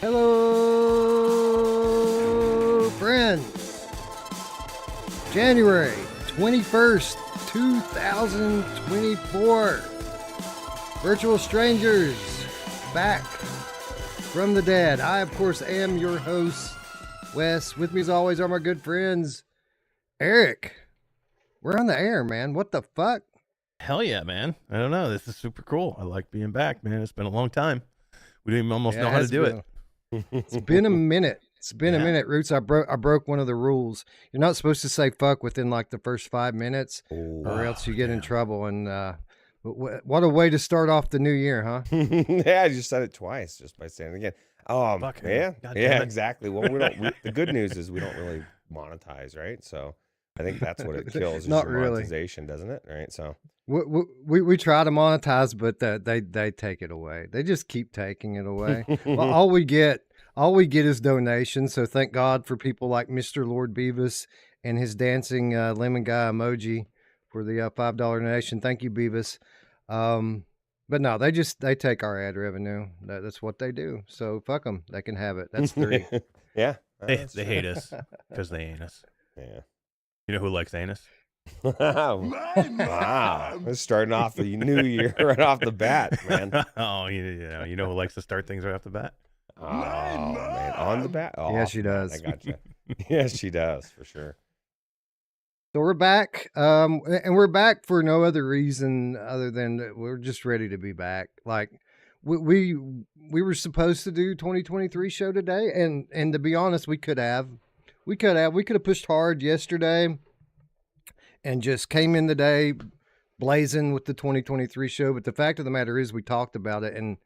Hello, friends. January 21st, 2024. Virtual strangers back from the dead. I, of course, am your host, Wes. With me, as always, are my good friends, Eric. We're on the air, man. What the fuck? Hell yeah, man. I don't know. This is super cool. I like being back, man. It's been a long time. We didn't even almost know how to do it. It's been a minute. It's been a minute, Ruuts. I broke one of the rules. You're not supposed to say fuck within like the first 5 minutes, or else you get in trouble. And what a way to start off the new year, huh? Yeah, I just said it twice just by saying it again. Fuck, yeah, God yeah, damn it. Exactly. Well, the good news is we don't really monetize, right? So I think that's what it kills is Not your really. monetization, doesn't it? Right. So We try to monetize, but they take it away. They just keep taking it away. Well, all we get is donations. So thank God for people like Mr. Lord Beavis and his dancing lemon guy emoji for the $5 donation. Thank you, Beavis. But no, they take our ad revenue. That's what they do. So fuck them. They can have it. That's 3. yeah, They hate us because they ain't us. yeah. You know who likes anus? Wow, we're starting off the new year right off the bat, man. Oh, you know who likes to start things right off the bat? Oh man, on the bat. Oh, Yeah, she does. I gotcha. Yes, she does for sure. So we're back, and we're back for no other reason other than that we're just ready to be back. Like we were supposed to do 2023 show today, and to be honest, we could have pushed hard yesterday, and just came in the day blazing with the 2023 show. But the fact of the matter is, we talked about it, and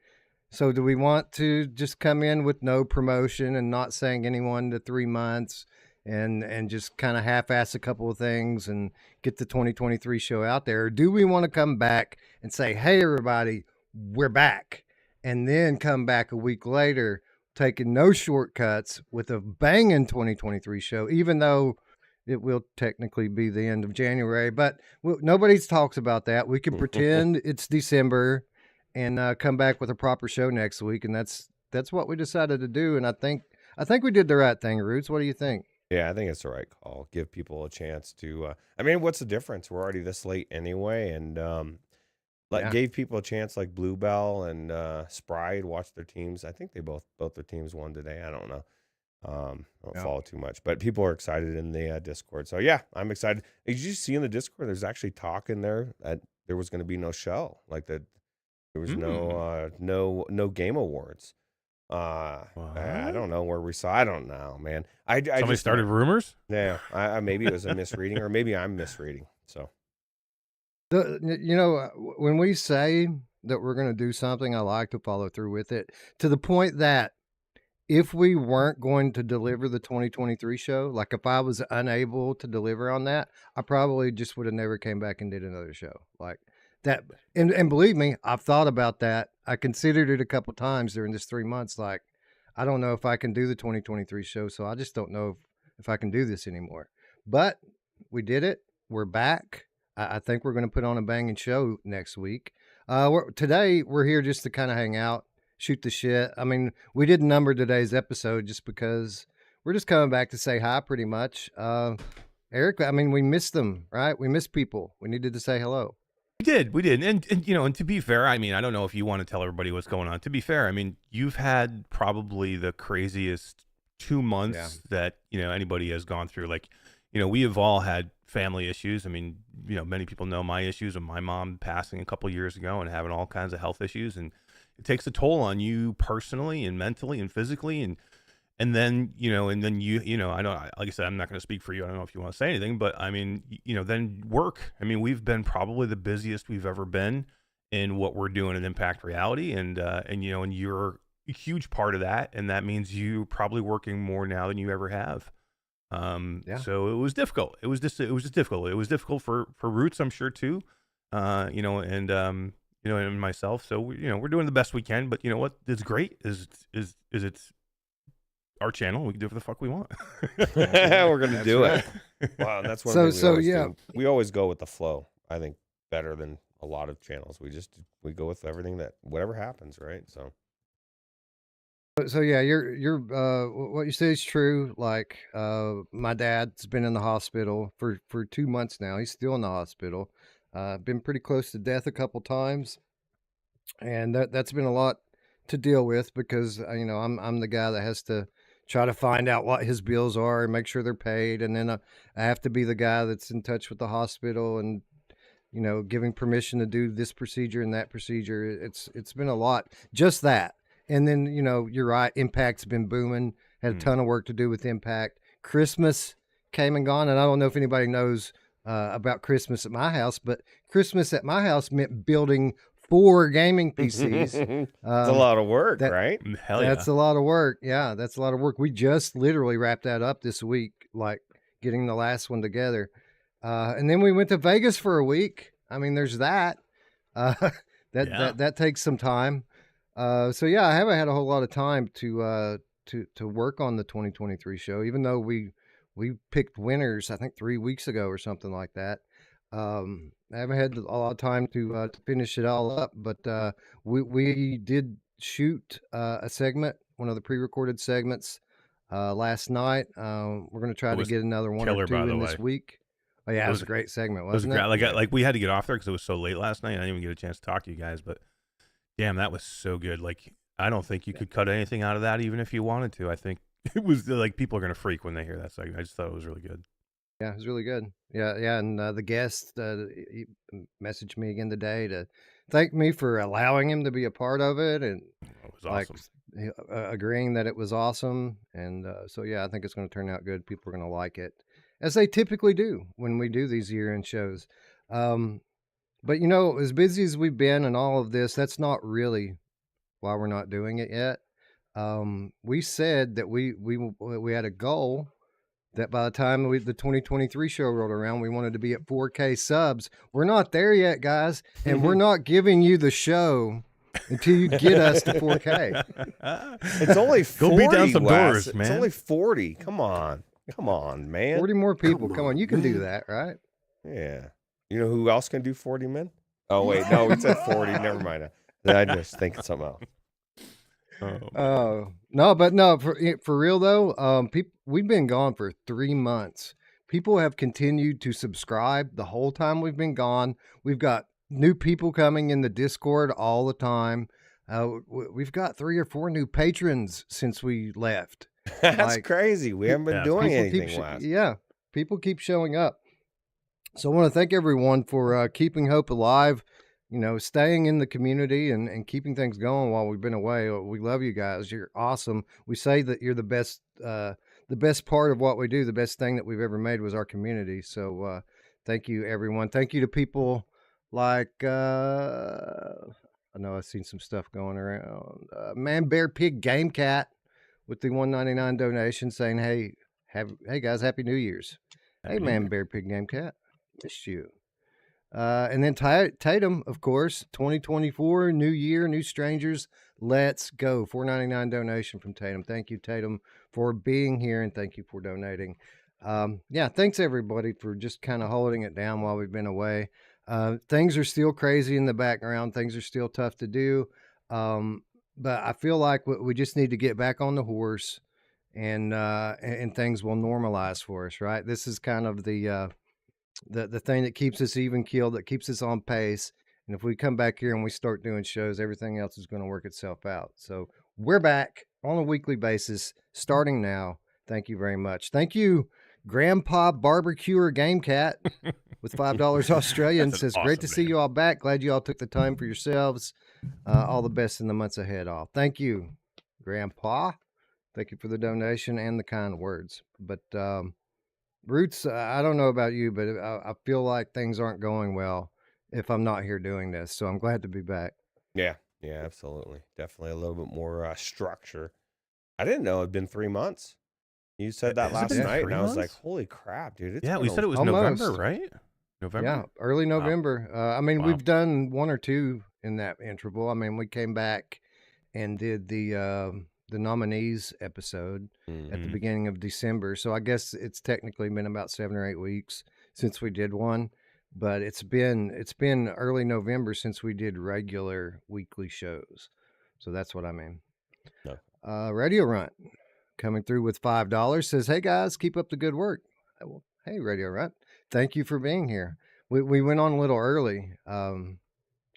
so do we want to just come in with no promotion and not saying anyone to 3 months? And just kind of half-ass a couple of things and get the 2023 show out there? Or do we want to come back and say, hey, everybody, we're back, and then come back a week later taking no shortcuts with a banging 2023 show, even though it will technically be the end of January? But nobody talks about that. We can pretend it's December and come back with a proper show next week, and that's what we decided to do. And I think we did the right thing, Ruuts. What do you think? Yeah, I think it's the right call. Give people a chance to. I mean, what's the difference? We're already this late anyway, and gave people a chance, like Bluebell and Spry, to watch their teams. I think they both their teams won today. I don't know. Don't follow too much, but people are excited in the Discord. So yeah, I'm excited. Did you see in the Discord? There's actually talk in there that there was going to be no show, like that. There was no game awards. I don't know where we saw. I don't know, man. I Somebody just started rumors? Yeah, I maybe it was a misreading, or maybe I'm misreading. So, when we say that we're going to do something, I like to follow through with it, to the point that if we weren't going to deliver the 2023 show, like if I was unable to deliver on that, I probably just would have never came back and did another show like that. And believe me, I've thought about that. I considered it a couple times during this 3 months. Like, I don't know if I can do the 2023 show, so I just don't know if I can do this anymore. But we did it. We're back. I think we're going to put on a banging show next week. Today, we're here just to kind of hang out, shoot the shit. I mean, we didn't number today's episode just because we're just coming back to say hi, pretty much. Eric, I mean, we missed them, right? We missed people. We needed to say hello. We did. And to be fair, I mean, I don't know if you want to tell everybody what's going on. To be fair, I mean, you've had probably the craziest 2 months that, anybody has gone through. Like, we have all had family issues. I mean, many people know my issues of my mom passing a couple years ago and having all kinds of health issues. And it takes a toll on you personally and mentally and physically. And then, I don't, like I said, I'm not going to speak for you. I don't know if you want to say anything, but I mean, then work. I mean, we've been probably the busiest we've ever been in what we're doing at Impact Reality. And you're a huge part of that. And that means you're probably working more now than you ever have. So it was difficult. It was just difficult. It was difficult for Ruuts, I'm sure too. And myself. So, we're doing the best we can, but you know what is great is it's our channel. We can do whatever the fuck we want. We're gonna do it. Wow, that's one thing do. We always go with the flow. I think better than a lot of channels. We go with everything that whatever happens, right? So So yeah, what you say is true. Like, my dad's been in the hospital for 2 months now. He's still in the hospital. Been pretty close to death a couple times, and that's been a lot to deal with because I'm the guy that has to try to find out what his bills are and make sure they're paid, and then I have to be the guy that's in touch with the hospital and giving permission to do this procedure and that procedure. It's been a lot, just that. And then, you're right. Impact's been booming. Had a ton of work to do with Impact. Christmas came and gone. And I don't know if anybody knows about Christmas at my house, but Christmas at my house meant building 4 gaming PCs. It's a lot of work, right? Hell yeah. That's a lot of work. Yeah, that's a lot of work. We just literally wrapped that up this week, like getting the last one together. And then we went to Vegas for a week. I mean, there's that. That takes some time. So yeah, I haven't had a whole lot of time to work on the 2023 show, even though we picked winners, I think 3 weeks ago or something like that. I haven't had a lot of time to finish it all up, but we did shoot a segment, one of the pre-recorded segments, last night. We're going to try to get another one or two in this week. Oh yeah, it was a great segment, wasn't it? Like we had to get off there because it was so late last night. I didn't even get a chance to talk to you guys, but damn, that was so good. Like, I don't think you could cut anything out of that, even if you wanted to. I think it was like people are gonna freak when they hear that segment. I just thought it was really good. Yeah, it was really good. Yeah, and the guest he messaged me again today to thank me for allowing him to be a part of it, and it was awesome. Agreeing that it was awesome. And so yeah, I think it's going to turn out good. People are going to like it, as they typically do when we do these year-end shows. But as busy as we've been and all of this, that's not really why we're not doing it yet. We said that we had a goal that by the time the 2023 show rolled around, we wanted to be at 4K subs. We're not there yet, guys, and we're not giving you the show until you get us to 4K. It's only 40. Go beat down some doors, man. It's only 40. Come on, man. 40 more people. Come on, you can do that, right? Yeah. You know who else can do 40 men? Oh wait, no, we said 40. Never mind. I just think something else. No, for real though, we've been gone for 3 months. People have continued to subscribe the whole time we've been gone. We've got new people coming in the Discord all the time. We've got 3 or 4 new patrons since we left. That's crazy. We haven't been doing anything last. Yeah, people keep showing up. So I want to thank everyone for keeping hope alive. Staying in the community and keeping things going while we've been away. We love you guys. You're awesome. We say that you're the best part of what we do. The best thing that we've ever made was our community. So thank you, everyone. Thank you to people like, I know I've seen some stuff going around. Man, Bear, Pig, Game Cat with the $1.99 donation saying, hey guys, Happy New Year's. Hey, Man, Bear, Pig, Game Cat. Missed you. And then Tatum, of course, 2024, new year, new strangers. Let's go. $4.99 donation from Tatum. Thank you, Tatum, for being here, and thank you for donating. Thanks everybody for just kind of holding it down while we've been away. Things are still crazy in the background. Things are still tough to do. But I feel like we just need to get back on the horse, and things will normalize for us, right? This is kind of the thing that keeps us even keeled, that keeps us on pace. And if we come back here and we start doing shows, everything else is going to work itself out. So we're back on a weekly basis starting now. Thank you very much. Thank you, Grandpa Barbecuer Game Cat with $5 Australian. Says, awesome, great to see you all back. Glad you all took the time for yourselves. All the best in the months ahead. All. Thank you, Grandpa. Thank you for the donation and the kind words. But Ruuts, I don't know about you, but I feel like things aren't going well if I'm not here doing this. So I'm glad to be back. Yeah, absolutely. Definitely a little bit more structure. I didn't know it'd been 3 months. You said that last night, and I was like, holy crap, dude. We said it was almost November, right? November? Yeah, early November. Wow. We've done 1 or 2 in that interval. We came back and did the nominees episode at the beginning of December. So I guess it's technically been about 7 or 8 weeks since we did one, but it's been early November since we did regular weekly shows. So that's what I mean. No. Radio Runt coming through with $5 says, "Hey guys, keep up the good work." Well, hey, Radio Runt, thank you for being here. We went on a little early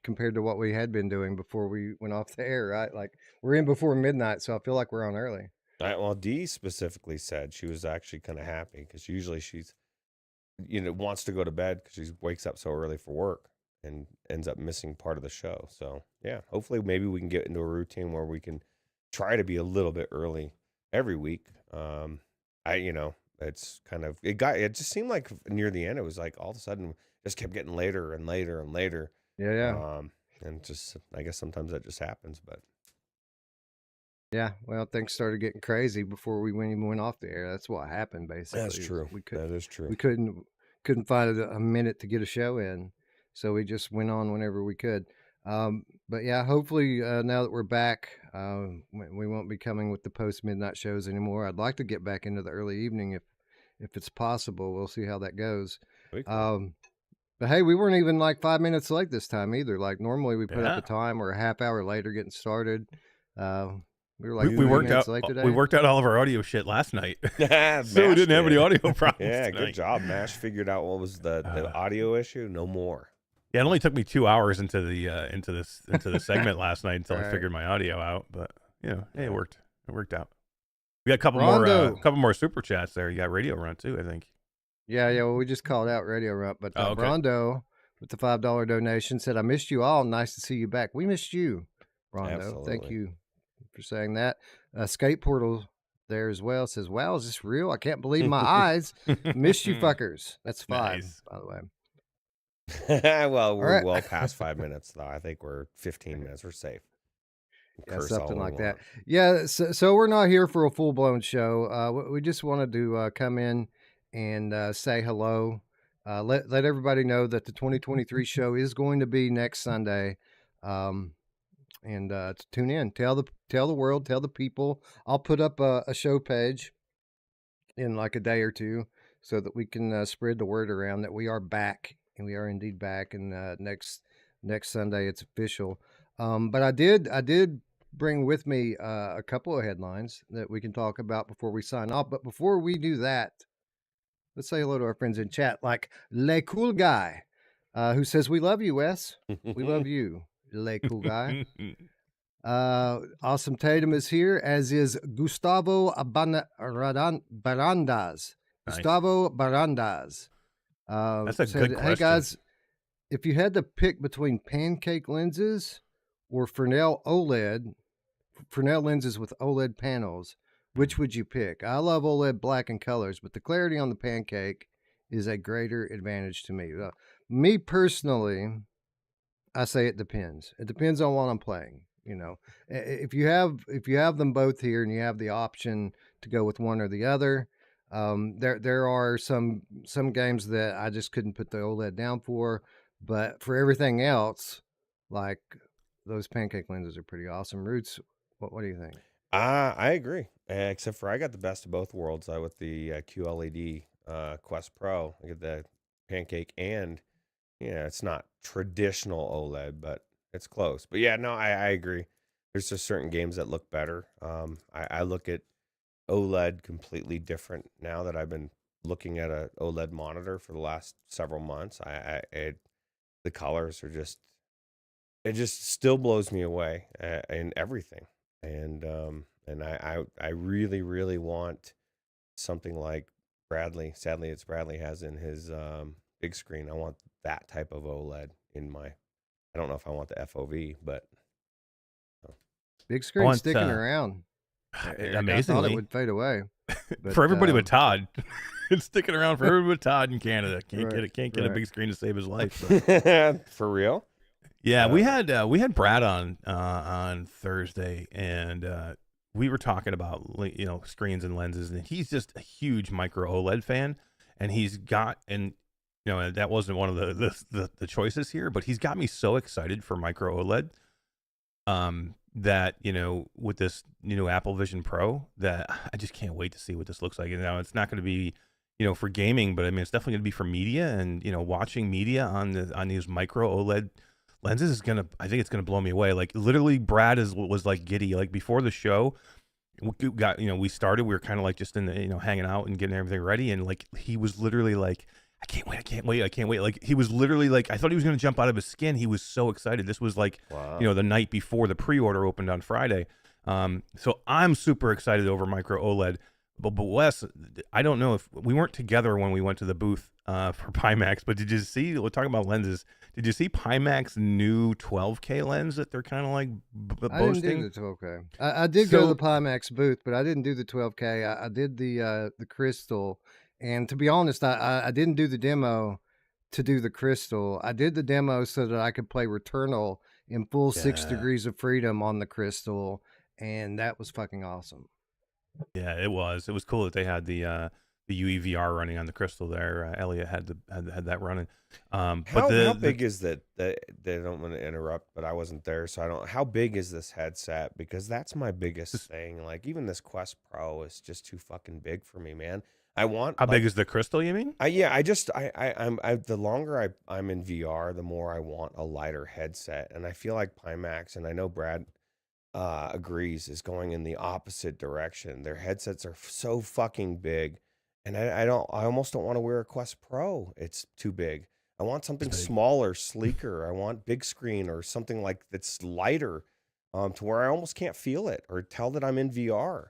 compared to what we had been doing before we went off the air, right? Like we're in before midnight, so I feel like we're on early. Well, Dee specifically said she was actually kind of happy because usually she's, wants to go to bed because she wakes up so early for work and ends up missing part of the show. So yeah, hopefully maybe we can get into a routine where we can try to be a little bit early every week. It's kind of, it just seemed like near the end, it was like all of a sudden just kept getting later and later and later. Yeah. And just, I guess sometimes that just happens, but. Yeah, well, things started getting crazy before we even went off the air. That's what happened, basically. That's true. That is true. We couldn't find a minute to get a show in, so we just went on whenever we could. But yeah, hopefully now that we're back, we won't be coming with the post midnight shows anymore. I'd like to get back into the early evening if it's possible. We'll see how that goes. But hey, we weren't even like 5 minutes late this time either. Like normally we put up a time, we're a half hour later getting started. We were like we worked out late today. We worked out all of our audio shit last night, so we didn't have any audio problems. Yeah, tonight. Good job, Mash. Figured out what was the audio issue. No more. Yeah, it only took me 2 hours into the segment last night until I figured my audio out. But hey, it worked. It worked out. We got a couple more super chats there. You got Radio Run too, I think. Yeah. Well, we just called out Radio Run, but Rondo with the $5 donation said, "I missed you all. Nice to see you back." We missed you, Rondo. Absolutely. Thank you for saying that. Skate Portal there as well says, "Wow, is this real? I can't believe my eyes. Missed you fuckers." That's 5, nice. By the way. Well, we're well past 5 minutes though. I think we're 15 minutes. We're safe. Yeah, something like that. Yeah, so we're not here for a full-blown show. We just wanted to come in and say hello. Let everybody know that the 2023 show is going to be next Sunday. And to tune in, tell the world, tell the people. I'll put up a show page in like a day or two so that we can spread the word around that we are back, and we are indeed back. And next Sunday it's official. But I did bring with me a couple of headlines that we can talk about before we sign off. But before we do that, let's say hello to our friends in chat, like Le Cool Guy, who says, "We love you, Wes. We love you, Le Cool Guy." Awesome Tatum is here, as is Gustavo Barandas. Nice. Gustavo Barandas. That's a good question. Hey guys, if you had to pick between pancake lenses or Fresnel lenses with OLED panels, which would you pick? I love OLED black and colors, but the clarity on the pancake is a greater advantage to me. Me personally, I say it depends. It depends on what I'm playing. If you have them both here and you have the option to go with one or the other, there are some games that I just couldn't put the OLED down for, but for everything else, like those pancake lenses are pretty awesome. Ruuts, what do you think? I agree, except for I got the best of both worlds with the QLED Quest Pro. I get the pancake, and it's not traditional OLED, but it's close. But yeah, no, I agree. There's just certain games that look better. I look at OLED completely different now that I've been looking at a OLED monitor for the last several months. The colors are just, it just still blows me away in everything. And I really, really want something like Bradley. Sadly, it's Bradley has in his big screen. I want that type of OLED in my. I don't know if I want the FOV, but big screen sticking around. Amazingly, I thought it would fade away. But, for everybody but Todd, it's sticking around for everybody but Todd in Canada. Can't get a big screen to save his life. For real? Yeah, we had Brad on Thursday, and we were talking about screens and lenses, and he's just a huge micro OLED fan, and he's got that wasn't one of the choices here, but he's got me so excited for micro OLED that with this new Apple Vision Pro, that I just can't wait to see what this looks like. And now it's not going to be for gaming, but I mean it's definitely going to be for media, and watching media on these micro OLED lenses is I think it's gonna blow me away. Like literally Brad was like giddy. Like before the show, we got, we started, we were kind of like just in the, hanging out and getting everything ready. And like, he was literally like, I can't wait. I can't wait. I can't wait. Like, he was literally like, I thought he was going to jump out of his skin. He was so excited. This was like, Wow. the night before the pre-order opened on Friday. So I'm super excited over micro OLED. But Wes, I don't know if we weren't together when we went to the booth for Pimax, but did you see, we're talking about lenses, did you see Pimax's new 12K lens that they're kind of like boasting? I didn't do the 12K. I did go to the Pimax booth, but I didn't do the 12K. I did the crystal. And to be honest, I didn't do the demo to do the crystal. I did the demo so that I could play Returnal in full 6 degrees of freedom on the crystal. And that was fucking awesome. Yeah, it was. It was cool that they had the UEVR running on the crystal there. Elliot had that running. How big is that? They don't want to interrupt, but I wasn't there, so I don't. How big is this headset? Because that's my biggest thing. Like, even this Quest Pro is just too fucking big for me, man. I want. How big is the crystal? You mean? I'm the longer I'm in VR, the more I want a lighter headset, and I feel like Pimax, and I know Brad agrees, is going in the opposite direction. Their headsets are so fucking big, and I almost don't want to wear a Quest Pro. It's too big. I want something smaller, sleeker. I want big screen or something like that's lighter, to where I almost can't feel it or tell that I'm in VR.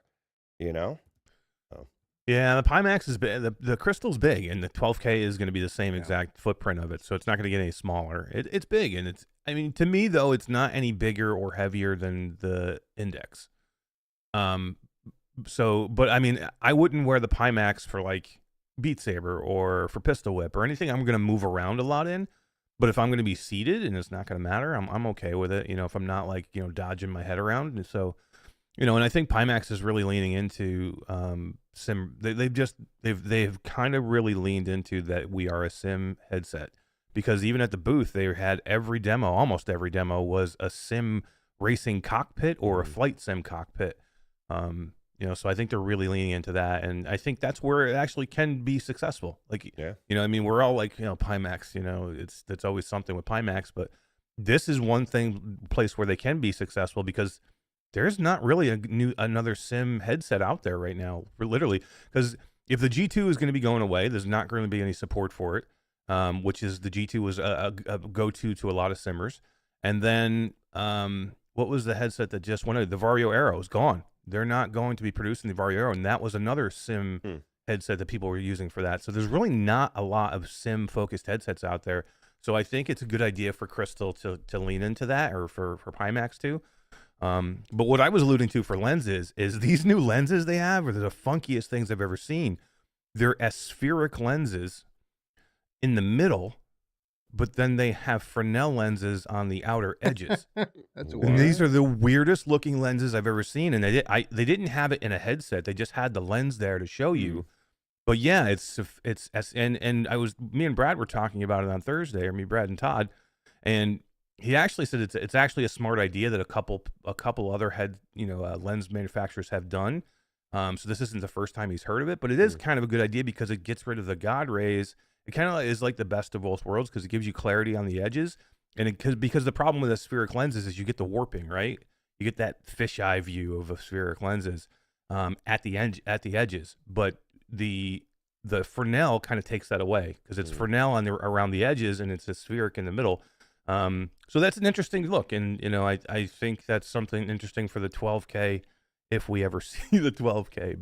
Yeah, the Pimax is big. The crystal's big, and the 12K is going to be the same exact footprint of it, so it's not going to get any smaller. It's big, and to me though, it's not any bigger or heavier than the Index. But I wouldn't wear the Pimax for like Beat Saber or for Pistol Whip or anything I'm going to move around a lot in. But if I'm going to be seated and it's not going to matter, I'm okay with it. If I'm not like dodging my head around, and so. And I think Pimax is really leaning into sim. They've kind of really leaned into that we are a sim headset, because even at the booth they had almost every demo was a sim racing cockpit or a flight sim cockpit. So I think they're really leaning into that, and I think that's where it actually can be successful. Like, we're all like, Pimax, that's always something with Pimax, but this is one place where they can be successful, because there's not really another sim headset out there right now, literally. Because if the G2 is going to be going away, there's not going to be any support for it, which is the G2 was a go-to to a lot of simmers. And then what was the headset that just went out? The Vario Aero is gone. They're not going to be producing the Vario Aero, and that was another sim headset that people were using for that. So there's really not a lot of sim-focused headsets out there. So I think it's a good idea for Crystal to lean into that, or for Pimax too. But what I was alluding to for lenses is these new lenses they have are the funkiest things I've ever seen. They're aspheric lenses in the middle, but then they have Fresnel lenses on the outer edges. And these are the weirdest looking lenses I've ever seen. And they didn't have it in a headset. They just had the lens there to show you. But yeah, me and Brad were talking about it on Thursday, or me, Brad, and Todd, and he actually said it's actually a smart idea that a couple other lens manufacturers have done. So this isn't the first time he's heard of it, but it is kind of a good idea because it gets rid of the God rays. It kind of is like the best of both worlds because it gives you clarity on the edges, and because the problem with aspheric lenses is you get the warping, right? You get that fisheye view of aspheric lenses at the edges, but the Fresnel kind of takes that away because it's Fresnel around the edges and it's aspheric in the middle. So that's an interesting look, and I think that's something interesting for the 12K if we ever see the 12K.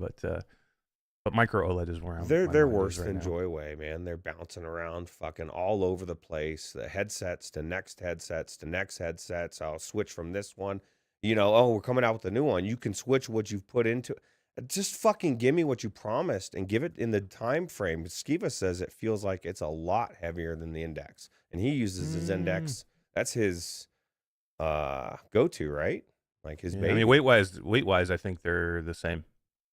But micro OLED is where they're worse than Joyway, man. They're bouncing around, fucking all over the place. The headsets to next headsets to next headsets. I'll switch from this one. We're coming out with a new one. You can switch what you've put into. Just fucking give me what you promised and give it in the time frame. Skiva says it feels like it's a lot heavier than the Index, and he uses his Index. That's his go-to, right? Like his baby. I mean, weight wise, I think they're the same.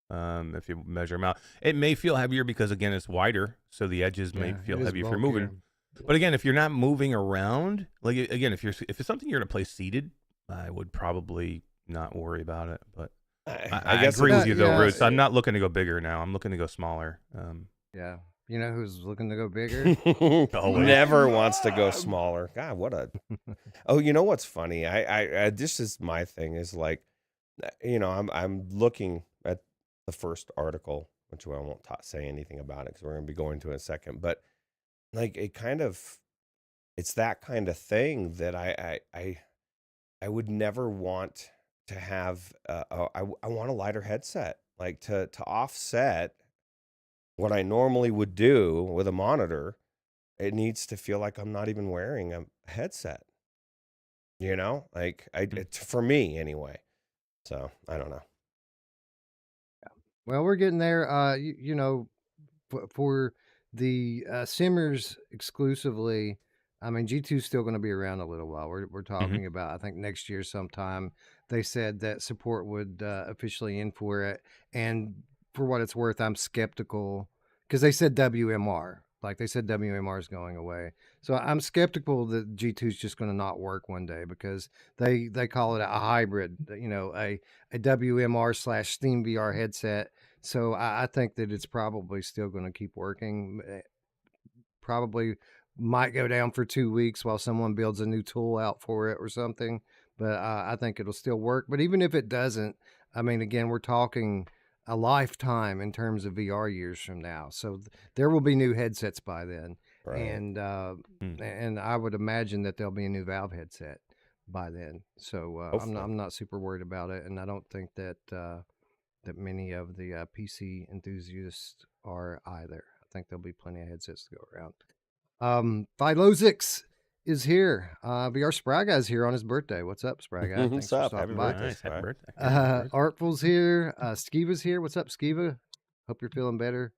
If you measure them out, it may feel heavier because again it's wider, so the edges may feel heavy if you're moving. But again, if you're not moving around, like again, if it's something you're gonna play seated, I would probably not worry about it. But I agree with you though, Ruuts. I'm not looking to go bigger now. I'm looking to go smaller. Yeah. You know who's looking to go bigger? Never wants to go smaller. God, what a... Oh, you know what's funny? I this is my thing, is like, I'm looking at the first article, which I won't say anything about it because we're going to be going to in a second. But like it's that kind of thing that I would never want to have. I want a lighter headset, like to offset what I normally would do with a monitor. It needs to feel like I'm not even wearing a headset. Like for me anyway. So I don't know. Well, we're getting there. For the simmers exclusively, I mean, G2 is still going to be around a little while. We're talking about, I think, next year sometime. They said that support would officially end for it. And for what it's worth, I'm skeptical because they said WMR. Like they said, WMR is going away. So I'm skeptical that G2 is just going to not work one day because they call it a hybrid, a WMR / Steam VR headset. So I think that it's probably still going to keep working. Probably might go down for 2 weeks while someone builds a new tool out for it or something. But I think it'll still work. But even if it doesn't, I mean, again, we're talking a lifetime in terms of VR years from now. So there will be new headsets by then. Right. And I would imagine that there'll be a new Valve headset by then. So I'm not super worried about it. And I don't think that that many of the PC enthusiasts are either. I think there'll be plenty of headsets to go around. Philozix is here. VR Spry Guy's here on his birthday. What's up, Spry Guy? What's up? Happy birthday, Nice. Happy birthday. Artful's here. Skiva's here. What's up, Skiva? Hope you're feeling better,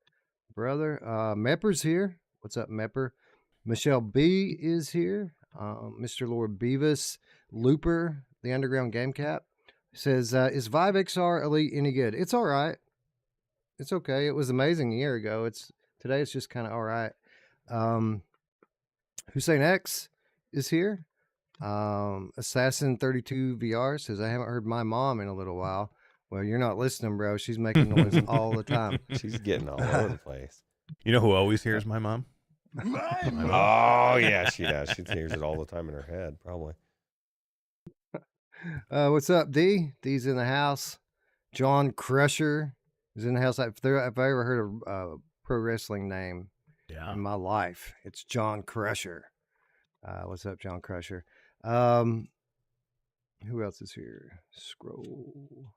brother. Mepper's here. What's up, Mepper? Michelle B is here. Mr. Lord Beavis. Looper, the Underground Game Cap, says, is Vive XR Elite any good? It's all right. It's okay. It was amazing a year ago. Today it's just kind of all right. Hussein X is here. Assassin 32 VR says, I haven't heard my mom in a little while. Well, you're not listening, bro. She's making noise all the time. She's getting all over the place. You know who always hears my mom? Oh, yeah, she does. She hears it all the time in her head, probably. What's up, D? D's in the house. John Crusher is in the house. If I ever heard a pro wrestling name in my life, it's John Crusher. What's up, John Crusher? Who else is here? Scroll.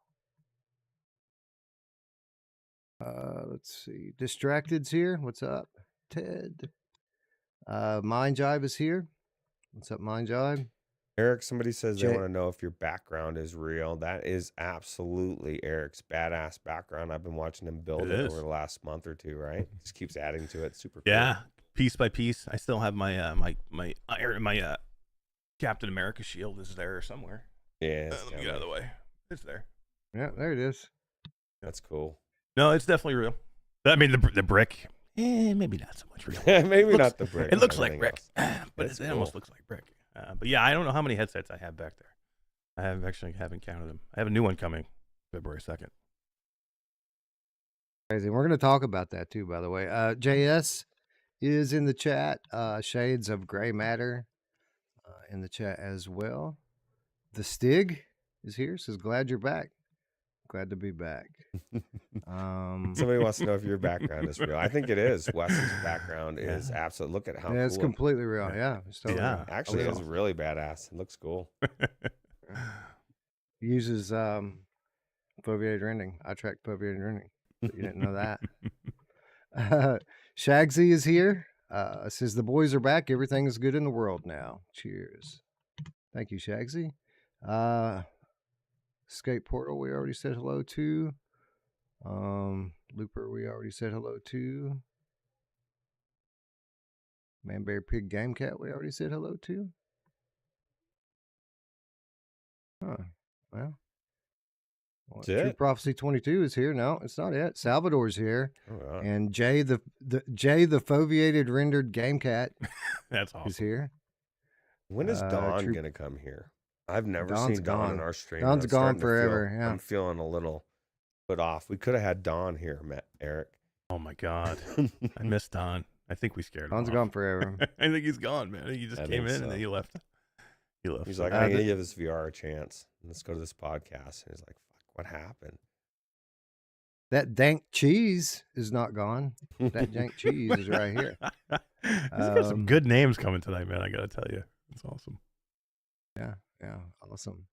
Let's see. Distracted's here. What's up, Ted? Mind Jive is here. What's up, Mind Jive? Eric, somebody says they want to know if your background is real. That is absolutely Eric's badass background. I've been watching him build it over the last month or two, right? He just keeps adding to it. Super cool. Yeah, piece by piece. I still have my my Captain America shield is there somewhere. Yeah. Let me get out of the way. It's there. Yeah, there it is. That's cool. No, it's definitely real. I mean, the brick. Maybe not so much real. Maybe not the brick. It looks like brick, but it almost looks like brick. But yeah, I don't know how many headsets I have back there. I haven't counted them. I have a new one coming February 2nd. Crazy. We're going to talk about that too, by the way. JS is in the chat. Shades of Gray Matter in the chat as well. The Stig is here. Says, glad you're back. Glad to be back. Somebody wants to know if your background is real. I think it is. Wes's background is absolute. Look at how it's cool completely real. Yeah. It's totally real. Actually, it's really badass. It looks cool. Uses foveated rendering. I track foveated rendering. But you didn't know that. Shagsy is here. Says the boys are back. Everything is good in the world now. Cheers. Thank you, Shagsy. Escape Portal, we already said hello to. Looper, we already said hello to. Manberry Pig Game Cat, we already said hello to. Well, True Prophecy 22 is here. No, it's not it. Salvador's here. Oh, wow. And Jay the foveated rendered game cat That's awesome. is here. When is Dawn gonna come here? I've never seen Dawn in our stream. Dawn's gone forever. I'm feeling a little put off. We could have had Dawn here, Eric. Oh my God, I miss Dawn. I think we scared him. Dawn's gone forever. I think he's gone, man. He just came in and then he left. He left. He's like, I'm gonna give this VR a chance. Let's go to this podcast. And he's like, fuck what happened? That dank cheese is not gone. That dank cheese is right here. He's got some good names coming tonight, man. I gotta tell you, it's awesome. Yeah, awesome.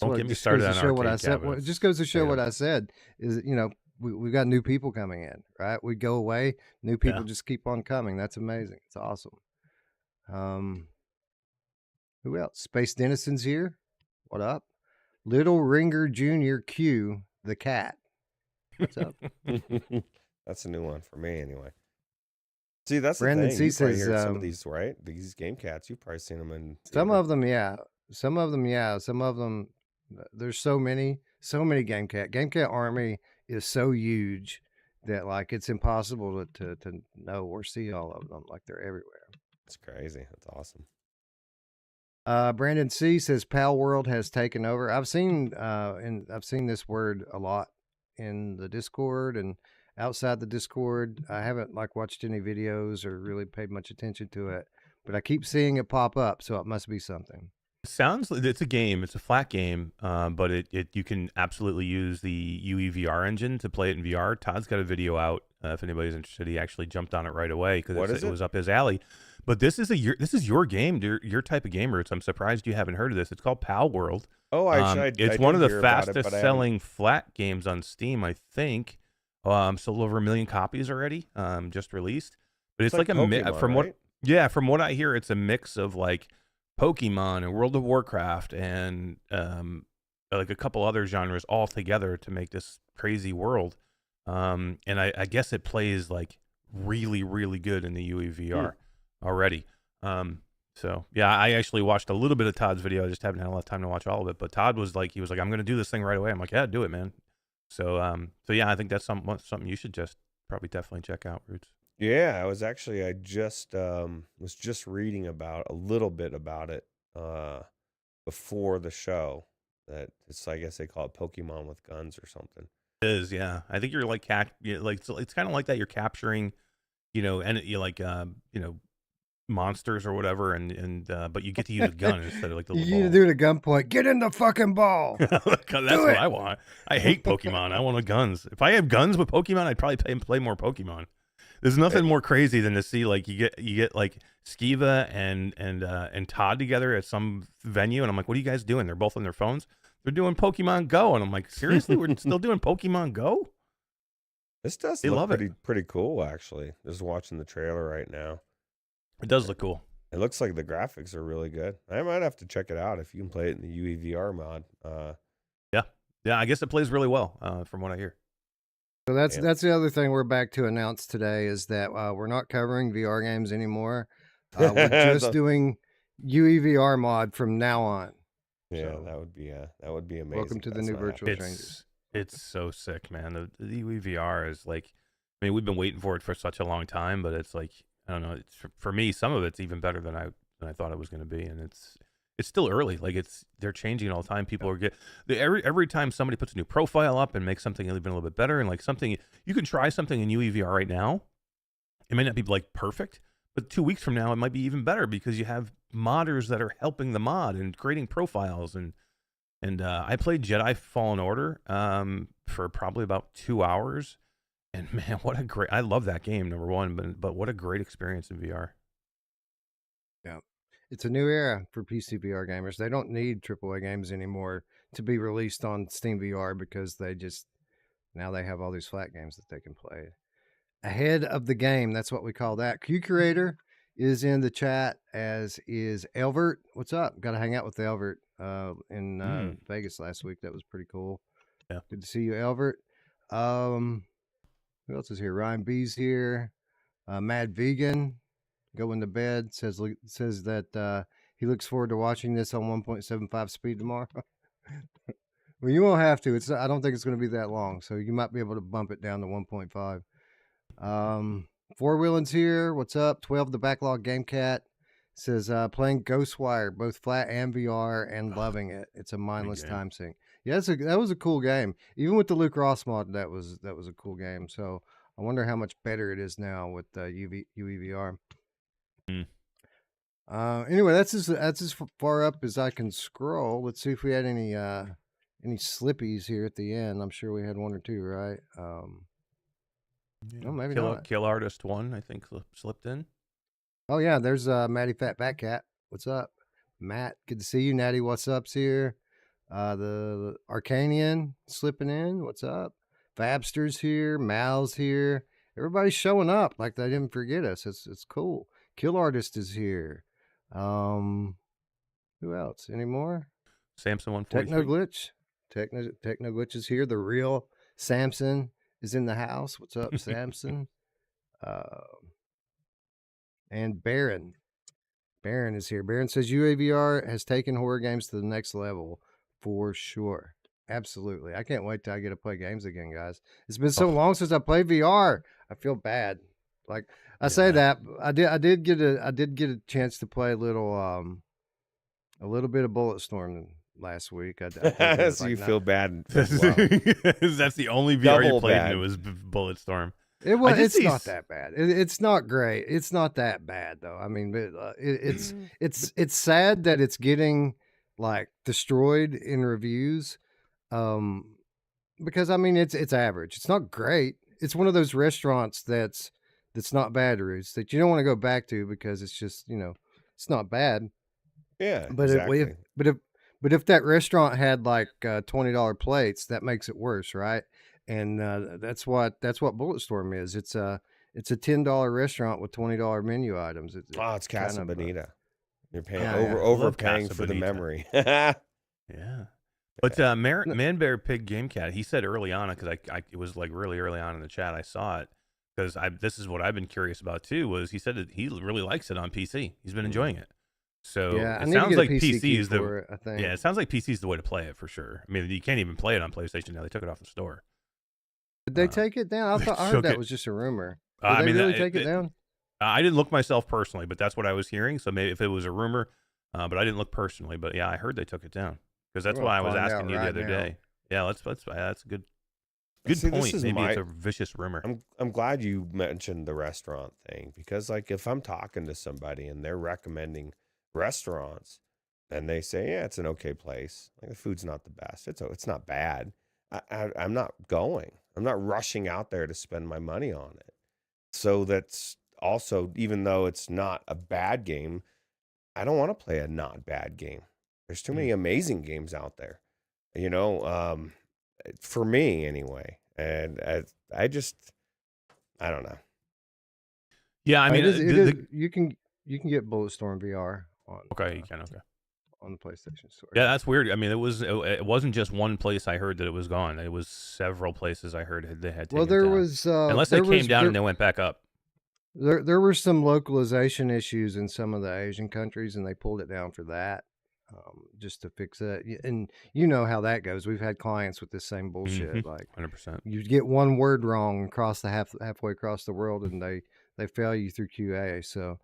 Don't get me started on arcade cabinets. It just goes to show what I said is, we've got new people coming in, right? We go away, new people just keep on coming. That's amazing. It's awesome. Who else? Space Denison's here. What up? Little Ringer Jr. Q, the cat. What's up? That's a new one for me, anyway. See, that's Brandon the thing. C says some of these, right? These game cats, you've probably seen them in. Some of them, yeah. Some of them. There's so many game cat. Game cat army is so huge that like it's impossible to know or see all of them. Like they're everywhere. It's crazy. That's awesome. Brandon C says Pal World has taken over. I've seen this word a lot in the Discord and outside the Discord. I haven't watched any videos or really paid much attention to it, but I keep seeing it pop up, so it must be something. Sounds like it's a game. It's a flat game, but you can absolutely use the UEVR engine to play it in VR. Todd's got a video out. If anybody's interested, he actually jumped on it right away because it was up his alley. But this is your game, your type of game, Ruuts. I'm surprised you haven't heard of this. It's called Pal World. Oh, it's one of the fastest selling flat games on Steam, I think. Sold over 1 million copies already. Just released. But it's like a Pokemon, from what I hear, it's a mix of like Pokemon and World of Warcraft and like a couple other genres all together to make this crazy world. And I guess it plays like really, really good in the UEVR already. So yeah, I actually watched a little bit of Todd's video. I just haven't had a lot of time to watch all of it. But Todd was like, I'm going to do this thing right away. I'm like, yeah, do it, man. So yeah, I think that's something you should probably definitely check out, Ruuts. Yeah, I just was just reading a little bit about it before the show. That it's, I guess they call it Pokemon with guns or something. It is, yeah. I think you're like it's kind of like that. You're capturing, and you like monsters or whatever, and but you get to use a gun instead of like the little you do it at gunpoint. Get in the fucking ball. That's what I want. I hate Pokemon. I want the guns. If I have guns with Pokemon, I'd probably play more Pokemon. There's nothing more crazy than to see like you get like Skiva and Todd together at some venue, and I'm like, what are you guys doing? They're both on their phones. They're doing Pokemon Go, and I'm like, seriously, we're still doing Pokemon Go? This does look pretty cool, actually. Just watching the trailer right now. It does look cool. It looks like the graphics are really good. I might have to check it out if you can play it in the UEVR mod. Yeah, I guess it plays really well from what I hear. So that's the other thing we're back to announce today is that we're not covering VR games anymore. We're just doing UEVR mod from now on. Yeah, so, that would be amazing. Welcome to the new virtual strangers. It's so sick, man. The UEVR is like, I mean, we've been waiting for it for such a long time, but it's like, I don't know. It's for me, some of it's even better than I thought it was going to be, and it's still early. Like they're changing all the time. People are every time somebody puts a new profile up and makes something even a little bit better, and like something you can try something in UEVR right now. It may not be like perfect, but 2 weeks from now it might be even better because you have modders that are helping the mod and creating profiles and I played Jedi Fallen Order for probably about 2 hours. And man, I love that game, number one, but what a great experience in VR. Yeah. It's a new era for PC VR gamers. They don't need AAA games anymore to be released on Steam VR because now they have all these flat games that they can play. Ahead of the game, that's what we call that. Q Curator is in the chat, as is Elvert. What's up? Got to hang out with Elvert in Vegas last week. That was pretty cool. Yeah. Good to see you, Elvert. Who else is here? Ryan B's here. Mad Vegan, going to bed, says that he looks forward to watching this on 1.75 speed tomorrow. Well, you won't have to. I don't think it's going to be that long, so you might be able to bump it down to 1.5. Four Wheeling's here. What's up? 12 the Backlog Game Cat says playing Ghostwire, both flat and VR, and loving it. It's a mindless time sink. Yeah, that was a cool game. Even with the Luke Ross mod, that was a cool game. So I wonder how much better it is now with UEVR. Anyway, that's as far up as I can scroll. Let's see if we had any any slippies here at the end. I'm sure we had one or two, right? Yeah. Oh, maybe Kill, not. Kill Artist 1, I think, slipped in. Oh yeah, there's Matty Fat Bat Cat. What's up, Matt? Good to see you, Natty. What's up's here? The Arcanian slipping in. What's up? Fabster's here. Mal's here. Everybody's showing up like they didn't forget us. It's cool. Kill Artist is here. Who else? Any more? Samson 143. Techno Glitch. Techno Glitch is here. The real Samson is in the house. What's up, Samson? And Baron. Baron is here. Baron says UAVR has taken horror games to the next level for sure. Absolutely. I can't wait till I get to play games again, guys. It's been so long since I played VR. I feel bad. Like I say that I did get a chance to play a little bit of Bulletstorm last week. I So you feel bad. That's the only VR you played, and it was Bulletstorm. It's not that bad. It's not great. It's not that bad though. I mean, it's sad that it's getting like destroyed in reviews, because I mean it's average. It's not great. It's one of those restaurants that's not bad, Ruuts, that you don't want to go back to because it's just it's not bad. Yeah, but exactly. But if that restaurant had like $20 plates, that makes it worse, right? And that's what Bulletstorm is. It's a $10 restaurant with $20 menu items. It's Casa Bonita. You're paying overpaying for the memory. Yeah. But Man Bear Pig Game Cat, he said early on, because it was like really early on in the chat, I saw it, because this is what I've been curious about too, was he said that he really likes it on PC. He's been enjoying it. So it sounds like PC is it sounds like PC is the way to play it for sure. I mean, you can't even play it on PlayStation now. They took it off the store. Did they take it down? I heard that was just a rumor. Did they really take it down? I didn't look myself personally, but that's what I was hearing. So maybe if it was a rumor, but I didn't look personally. But yeah, I heard they took it down, because that's why I was asking you the other day. Yeah, that's a good point. Maybe it's a vicious rumor. I'm glad you mentioned the restaurant thing, because like if I'm talking to somebody and they're recommending restaurants and they say, yeah, it's an okay place, like the food's not the best, it's not bad, I'm not going. I'm not rushing out there to spend my money on it. So that's also, even though it's not a bad game, I don't want to play a not bad game. There's too many amazing games out there, for me anyway. And I don't know. Yeah, I mean, you can get Bulletstorm VR on. Okay, you can. Okay. On the PlayStation Store. Yeah, that's weird. I mean, it wasn't just one place I heard that it was gone. It was several places I heard they had taken it down. Was unless they came down and they went back up. There were some localization issues in some of the Asian countries, and they pulled it down for that, just to fix it. And you know how that goes. We've had clients with this same bullshit. Like 100%. You get one word wrong across the halfway across the world, and they fail you through QA. So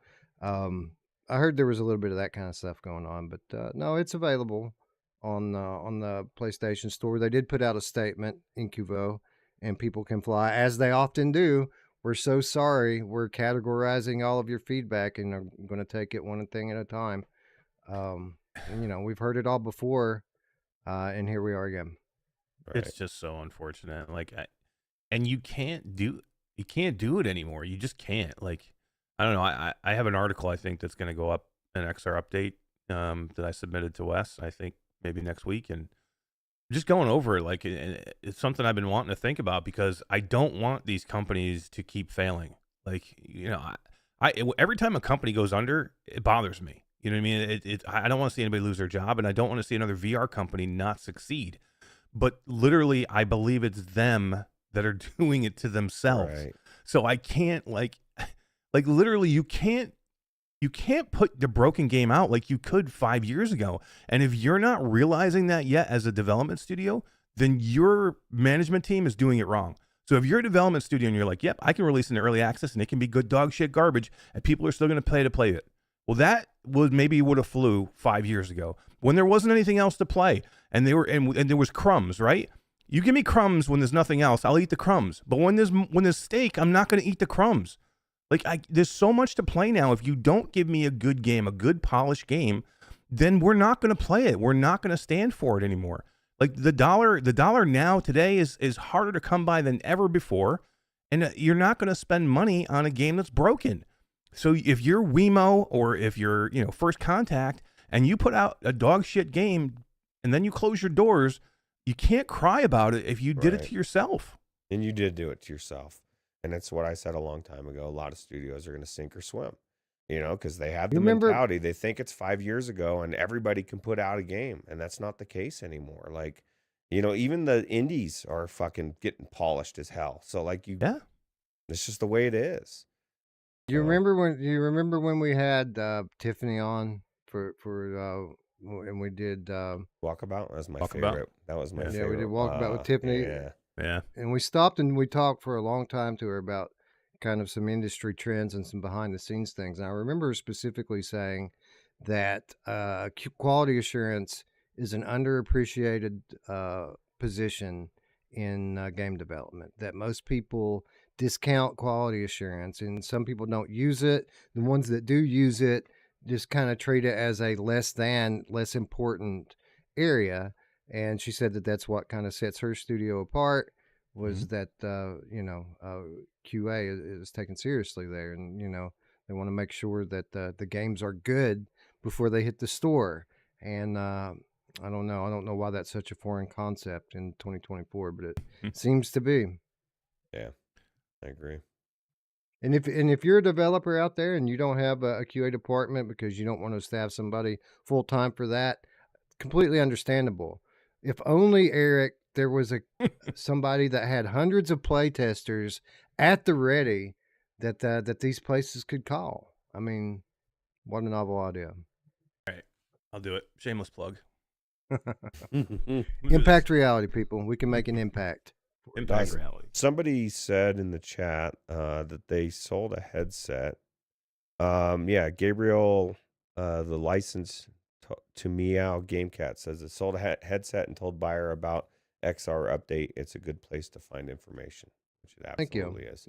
I heard there was a little bit of that kind of stuff going on, but no, it's available on the PlayStation Store. They did put out a statement in Cuvo, and people can fly, as they often do. We're so sorry. We're categorizing all of your feedback and are going to take it one thing at a time. And, we've heard it all before, and here we are again. Right. It's just so unfortunate. Like, and you can't do it anymore. You just can't. Like, I don't know. I have an article, I think, that's going to go up, an XR update that I submitted to Wes, I think maybe next week. And just going over it, like, it's something I've been wanting to think about, because I don't want these companies to keep failing. Like, every time a company goes under, it bothers me. You know what I mean? I don't want to see anybody lose their job, and I don't want to see another VR company not succeed. But literally, I believe it's them that are doing it to themselves. Right. So I can't, like literally, you can't put the broken game out like you could 5 years ago. And if you're not realizing that yet as a development studio, then your management team is doing it wrong. So if you're a development studio and you're like, yep, I can release into early access and it can be good dog shit garbage and people are still going to pay to play it. Well, that would have flew 5 years ago when there wasn't anything else to play. And there was crumbs, right? You give me crumbs when there's nothing else, I'll eat the crumbs. But when there's steak, I'm not going to eat the crumbs. Like, there's so much to play now. If you don't give me a good game, a good polished game, then we're not going to play it. We're not going to stand for it anymore. Like the dollar now today is harder to come by than ever before, and you're not going to spend money on a game that's broken. So if you're Wemo or if you're First Contact and you put out a dog shit game and then you close your doors, you can't cry about it if you did it to yourself. And you did do it to yourself. And that's what I said a long time ago. A lot of studios are going to sink or swim, because they have the mentality. They think it's 5 years ago and everybody can put out a game. And that's not the case anymore. Like, even the indies are fucking getting polished as hell. So like it's just the way it is. You remember when we had Tiffany on and we did Walkabout? That was my favorite. That was my favorite. Yeah, we did Walkabout with Tiffany. Yeah. And we stopped and we talked for a long time to her about kind of some industry trends and some behind the scenes things. And I remember her specifically saying that quality assurance is an underappreciated position in game development, that most people discount quality assurance and some people don't use it. The ones that do use it just kind of treat it as a less important area. And she said that that's what kind of sets her studio apart, was that, QA is taken seriously there. And, they want to make sure that the games are good before they hit the store. And I don't know. I don't know why that's such a foreign concept in 2024, but it seems to be. Yeah, I agree. And if you're a developer out there and you don't have a QA department because you don't want to staff somebody full time for that, completely understandable. If only, Eric, there was somebody that had hundreds of play testers at the ready that these places could call. I mean, what a novel idea. All right, I'll do it. Shameless plug. Impact reality, people. We can make an impact. Impact reality. Somebody said in the chat that they sold a headset. Gabriel, the license to Meow Gamecat says it sold a headset and told buyer about XR update. It's a good place to find information, which it absolutely is.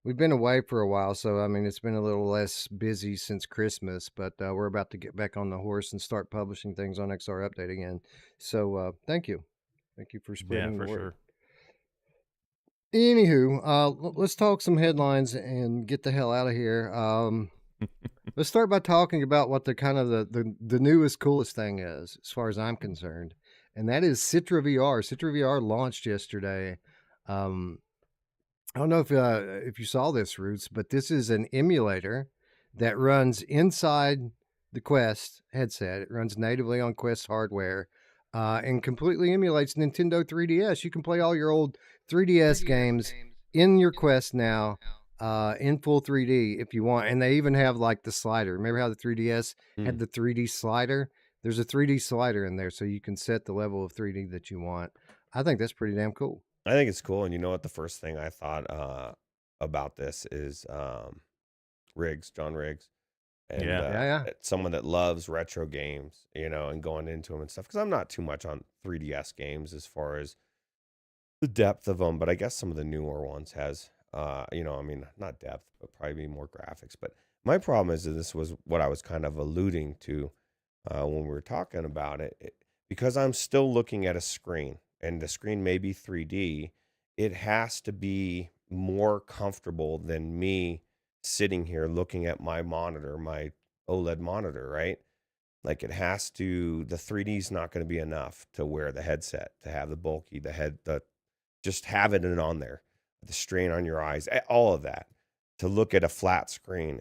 We've been away for a while, so I mean it's been a little less busy since Christmas, but we're about to get back on the horse and start publishing things on XR update again. So thank you for spreading the word. Sure. Anywho, let's talk some headlines and get the hell out of here. Let's start by talking about what the newest, coolest thing is, as far as I'm concerned, and that is CitraVR. CitraVR launched yesterday. I don't know if you saw this, Ruuts, but this is an emulator that runs inside the Quest headset. It runs natively on Quest hardware and completely emulates Nintendo 3DS. You can play all your old 3DS games in your Quest now. In full 3D if you want. And they even have like the slider. Remember how the 3DS had the 3D slider? There's a 3D slider in there so you can set the level of 3D that you want. I think that's pretty damn cool. I think it's cool. And you know what? The first thing I thought about this is John Riggs. And someone that loves retro games, and going into them and stuff. Because I'm not too much on 3DS games as far as the depth of them, but I guess some of the newer ones has... not depth, but probably more graphics. But my problem is that this was what I was kind of alluding to when we were talking about it. Because I'm still looking at a screen, and the screen may be 3D, it has to be more comfortable than me sitting here looking at my monitor, my OLED monitor, right? Like the 3D is not going to be enough to wear the headset, to have the bulky, just have it on there. The strain on your eyes, all of that, to look at a flat screen.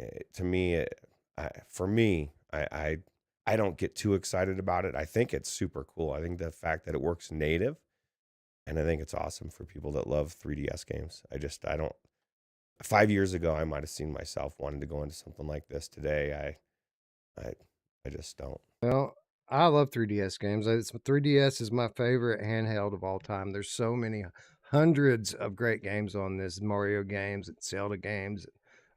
For me, I don't get too excited about it. I think it's super cool. I think the fact that it works native, and I think it's awesome for people that love 3DS games. I don't. 5 years ago, I might have seen myself wanting to go into something like this. Today, I just don't. Well, I love 3DS games. 3DS is my favorite handheld of all time. There's so many hundreds of great games on this, Mario games, Zelda games,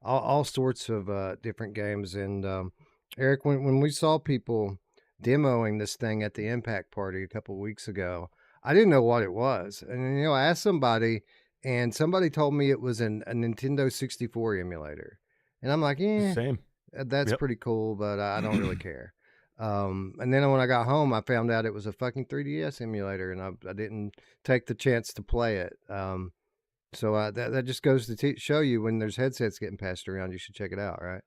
all sorts of different games. And Eric, when we saw people demoing this thing at the Impact Party a couple of weeks ago, I didn't know what it was. And, I asked somebody, and somebody told me it was a Nintendo 64 emulator. And I'm like, Same. that's pretty cool, but I don't really care. And then when I got home, I found out it was a fucking 3DS emulator, and I didn't take the chance to play it. So that just goes to show you, when there's headsets getting passed around, you should check it out, right?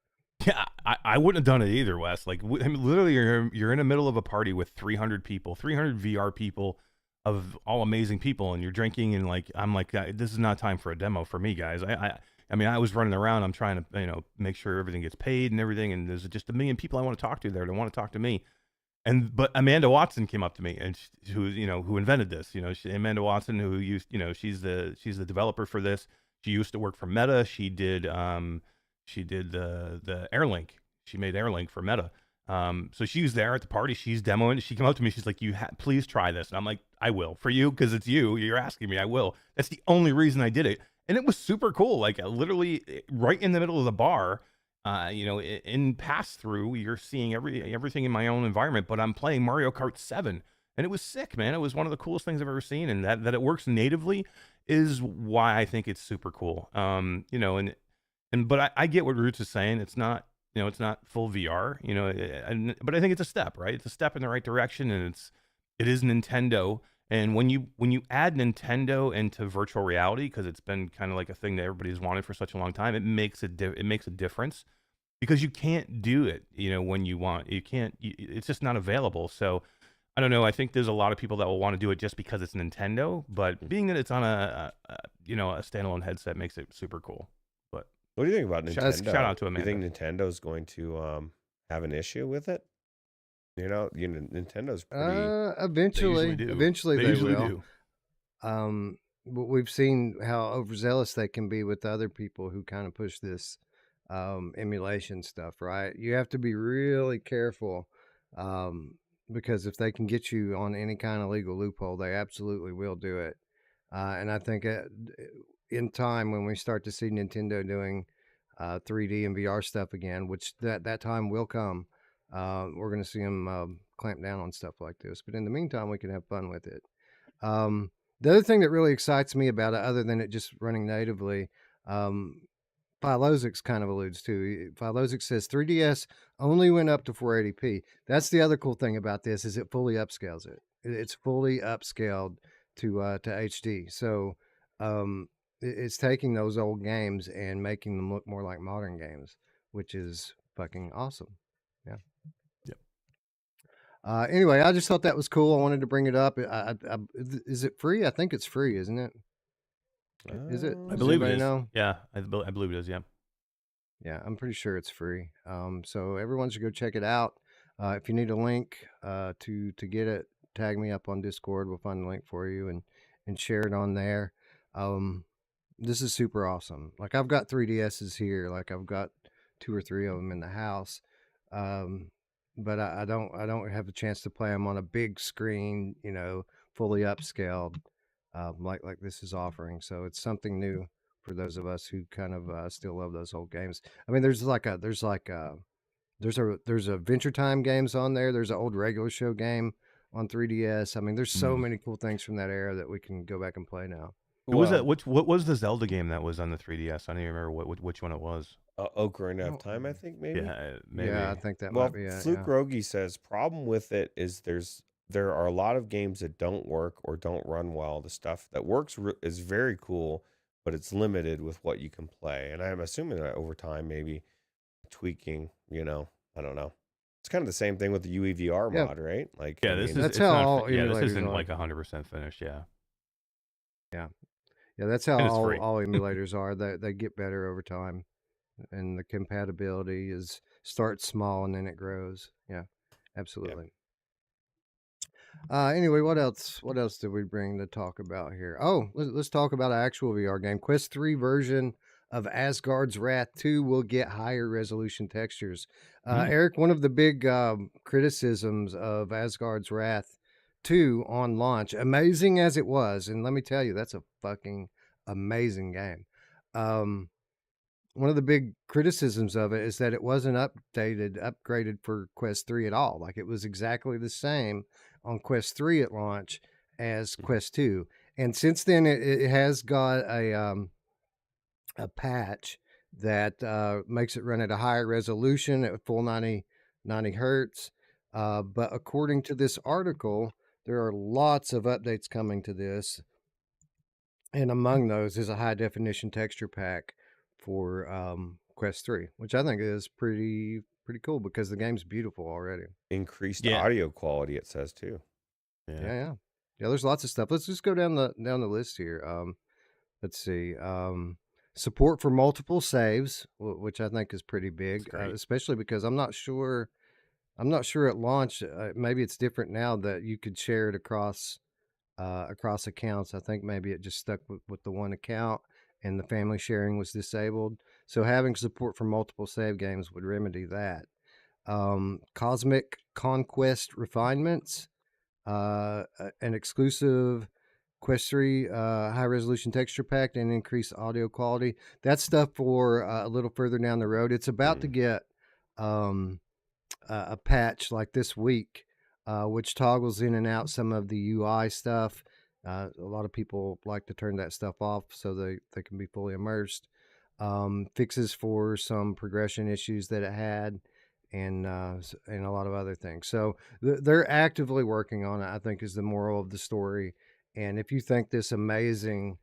Yeah, I wouldn't have done it either, Wes. Like, I mean, literally, you're in the middle of a party with 300 people, 300 VR people, of all amazing people, and you're drinking, and like, I'm like, this is not time for a demo for me, guys. I mean, I was running around. I'm trying to, make sure everything gets paid and everything, and there's just a million people I want to talk to there. They want to talk to me. But Amanda Watson came up to me, and who invented this. Amanda Watson, who used, she's the developer for this. She used to work for Meta. She did the AirLink. She made AirLink for Meta. So she was there at the party. She's demoing. She came up to me. She's like, please try this. And I'm like, I will, for you, because it's you. You're asking me. I will. That's the only reason I did it. And it was super cool. Like, literally right in the middle of the bar. In pass through, you're seeing everything in my own environment, but I'm playing Mario Kart 7, and it was sick, man. It was one of the coolest things I've ever seen, and that it works natively is why I think it's super cool. But I get what Ruuts is saying. It's not, it's not full VR, but I think it's a step, right? It's a step in the right direction, and it is Nintendo. And when you add Nintendo into virtual reality, because it's been kind of like a thing that everybody's wanted for such a long time, it makes a difference, because you can't do it, when you want. You can't. It's just not available. So I don't know. I think there's a lot of people that will want to do it just because it's Nintendo, but being that it's on a standalone headset makes it super cool. But what do you think about Nintendo? Shout out to Amanda. Do you think Nintendo's going to have an issue with it? Nintendo's pretty. Eventually they usually will. But we've seen how overzealous they can be with other people who kind of push this emulation stuff, right? You have to be really careful, because if they can get you on any kind of legal loophole, they absolutely will do it. And I think in time, when we start to see Nintendo doing 3D and VR stuff again, which that time will come, we're going to see them clamp down on stuff like this. But in the meantime, we can have fun with it. The other thing that really excites me about it, other than it just running natively, Philosix kind of alludes to. Philosix says 3DS only went up to 480p. That's the other cool thing about this, is it fully upscales it. It's fully upscaled to HD. So it's taking those old games and making them look more like modern games, which is fucking awesome. Yeah. Yep. Anyway, I just thought that was cool. I wanted to bring it up. Is it free? I think it's free, isn't it? Is it? I believe it is. Know? Yeah, I believe it is. Yeah. Yeah, I'm pretty sure it's free. So everyone should go check it out. If you need a link to get it, tag me up on Discord. We'll find a link for you and share it on there. This is super awesome. Like, I've got 3DSs here. Like, I've got 2 or 3 of them in the house. But I don't have the chance to play them on a big screen, fully upscaled, like this is offering. So it's something new for those of us who kind of still love those old games. I mean, there's a Venture Time games on there. There's an old Regular Show game on 3DS. I mean, there's so many cool things from that era that we can go back and play now. What was that? What was the Zelda game that was on the 3DS? I don't even remember which one it was. Ocarina of Time, I think, maybe. Yeah, maybe. Yeah, I think that might be it. Fluke Rogi says problem with it is there are a lot of games that don't work or don't run well. The stuff that works is very cool, but it's limited with what you can play. And I'm assuming that over time, maybe tweaking, I don't know. It's kind of the same thing with the UEVR mod, right? Like, yeah, this isn't like 100% finished. Yeah. Yeah, that's how all emulators are. They get better over time, and the compatibility starts small and then it grows. Yeah, absolutely. Anyway, what else did we bring to talk about here? Oh, let's talk about an actual VR game. Quest 3 version of Asgard's Wrath 2 will get higher resolution textures. Eric, one of the big criticisms of Asgard's Wrath 2 on launch, amazing as it was, and let me tell you, that's a fucking amazing game. One of the big criticisms of it is that it wasn't upgraded for Quest 3 at all. Like, it was exactly the same on Quest 3 at launch as Quest 2. And since then, it has got a patch that makes it run at a higher resolution at full 90 hertz. But according to this article, there are lots of updates coming to this, and among those is a high definition texture pack for Quest 3, which I think is pretty cool because the game's beautiful already. Increased Yeah. audio quality, it says too. Yeah. There's lots of stuff. Let's just go down the list here. Let's see. Support for multiple saves, which I think is pretty big, especially because I'm not sure at launch. Maybe it's different now that you could share it across accounts. I think maybe it just stuck with the one account, and the family sharing was disabled. So having support for multiple save games would remedy that. Cosmic Conquest refinements, an exclusive Quest 3 high resolution texture pack and increased audio quality. That's stuff for a little further down the road. It's about to get a patch like this week, which toggles in and out some of the UI stuff. A lot of people like to turn that stuff off so they can be fully immersed. Fixes for some progression issues that it had, and a lot of other things. So they're actively working on it, I think, is the moral of the story. And if you think this amazing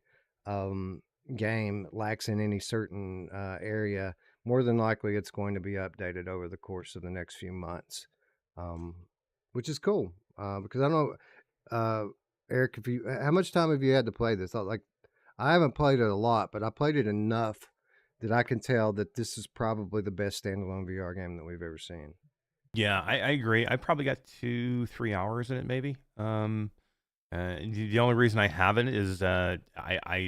game lacks in any certain area, more than likely it's going to be updated over the course of the next few months, which is cool because I don't know, Eric, how much time have you had to play this? I haven't played it a lot, but I played it enough that I can tell that this is probably the best standalone VR game that we've ever seen. Yeah, I agree. I probably got 2-3 hours in it, maybe. The only reason I haven't is I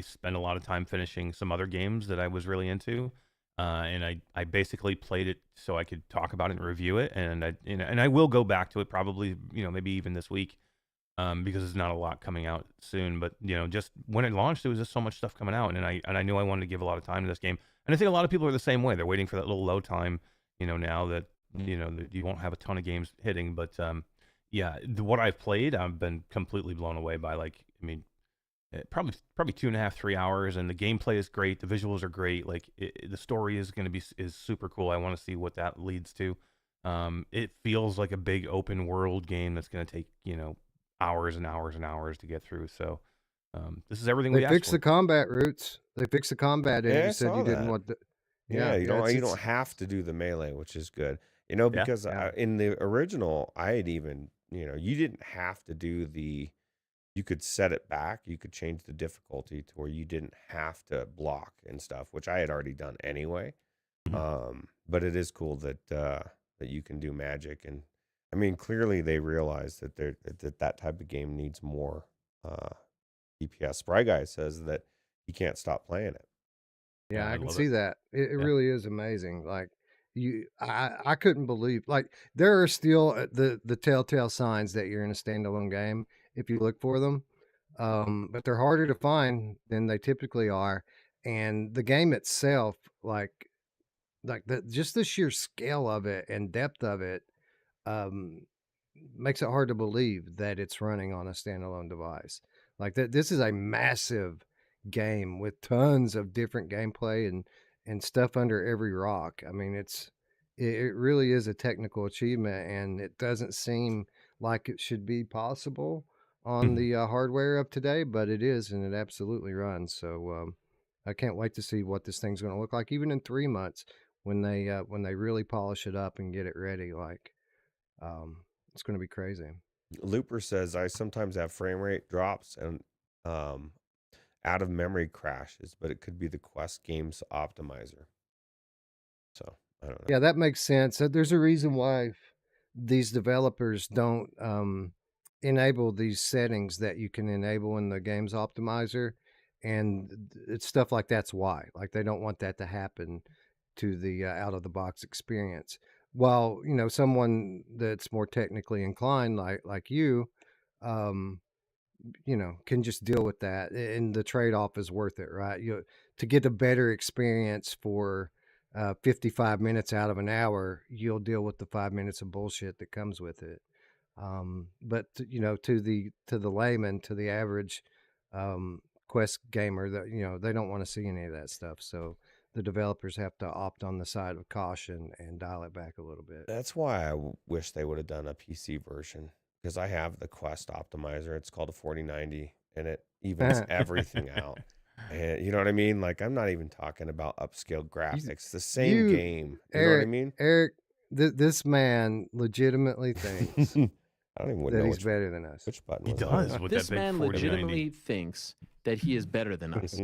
spend a lot of time finishing some other games that I was really into, and I basically played it so I could talk about it and review it, and I will go back to it probably, maybe even this week, because there's not a lot coming out soon. But just when it launched, there was just so much stuff coming out, and I knew I wanted to give a lot of time to this game, and I think a lot of people are the same way. They're waiting for that little low time, now that that you won't have a ton of games hitting, but yeah, what I've played, I've been completely blown away by. Probably 2.5-3 hours, and the gameplay is great. The visuals are great. The story is going to be super cool. I want to see what that leads to. It feels like a big open world game that's going to take hours and hours and hours to get through. So this is everything we asked for. They fixed the combat, Ruuts. They fixed the combat, and Yeah, you said you didn't want the. Yeah, you don't have to do the melee, which is good. Because in the original, I had even you didn't have to do you could set it back. You could change the difficulty to where you didn't have to block and stuff, which I had already done anyway. But it is cool that you can do magic, and I mean, clearly they realize that that type of game needs more DPS. Spry Guy says that he can't stop playing it. Yeah, I can see that. It really is amazing. I couldn't believe, there are still the telltale signs that you're in a standalone game if you look for them, but they're harder to find than they typically are. And the game itself, just the sheer scale of it and depth of it, makes it hard to believe that it's running on a standalone device. This is a massive game with tons of different gameplay and stuff under every rock. I mean, it really is a technical achievement, and it doesn't seem like it should be possible on the hardware of today, but it is, and it absolutely runs. So I can't wait to see what this thing's going to look like, even in 3 months when they really polish it up and get it ready. It's going to be crazy. Looper says, I sometimes have frame rate drops and out of memory crashes, but it could be the Quest Games optimizer. So I don't know. Yeah, that makes sense. There's a reason why these developers don't enable these settings that you can enable in the games optimizer, and it's stuff like that's why. They don't want that to happen to the out of the box experience. While someone that's more technically inclined, like you, can just deal with that, and the trade-off is worth it, right? To get a better experience for 55 minutes out of an hour, you'll deal with the 5 minutes of bullshit that comes with it. But to the layman, to the average Quest gamer, that they don't want to see any of that stuff. So the developers have to opt on the side of caution and dial it back a little bit. That's why I wish they would have done a PC version, because I have the Quest optimizer. It's called a 4090, and it evens everything out. And you know what I mean? Like, I'm not even talking about upscaled graphics. The same game. You know what I mean? Eric, this man legitimately thinks I don't even that know he's better than us. which button He was does that? with This that big man 4090. legitimately thinks that he is better than us.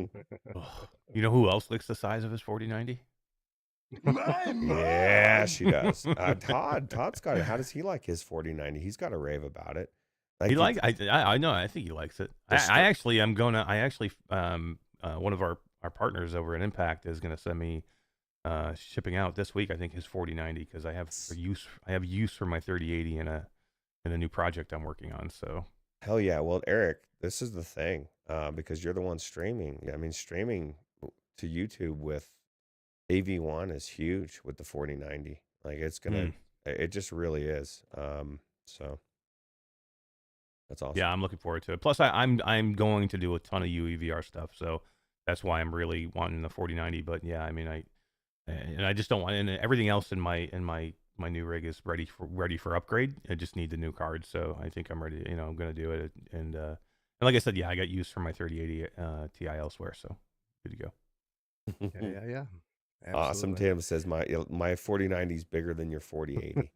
Ugh. You know who else licks the size of his 4090? Yeah, she does. Todd's got it. How does he like his 4090? He's got a rave about it. He like I know. I think he likes it. I actually one of our partners over at Impact is gonna send me shipping out this week. I think his 4090 because I have use for my 3080 in a new project I'm working on. So hell yeah. Well, Eric, this is the thing because you're the one streaming. I mean, streaming to YouTube with AV1 is huge with the 4090. Like it's gonna, it just really is. So. That's awesome. Yeah, I'm looking forward to it. Plus, I'm going to do a ton of UEVR stuff, so that's why I'm really wanting the 4090. But yeah, I mean, I just don't want, and everything else in my new rig is ready for upgrade. I just need the new card, so I think I'm ready. I'm going to do it, and like I said, yeah, I got use for my 3080 Ti elsewhere, so good to go. Yeah. Awesome. Tim says my 4090 is bigger than your 4080.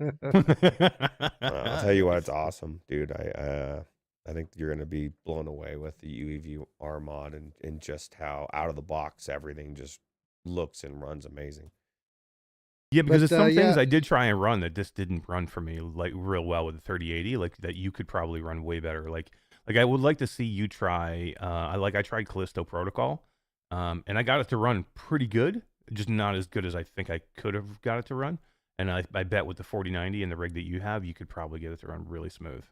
I'll tell you what, it's awesome, dude. I think you're gonna be blown away with the UEVR mod and just how out of the box everything just looks and runs amazing. Yeah, because there's some things I did try and run that just didn't run for me like real well with the 3080, like that you could probably run way better. Like I would like to see you try. I tried Callisto Protocol, and I got it to run pretty good. Just not as good as I think I could have got it to run. And I bet with the 4090 and the rig that you have, you could probably get it to run really smooth.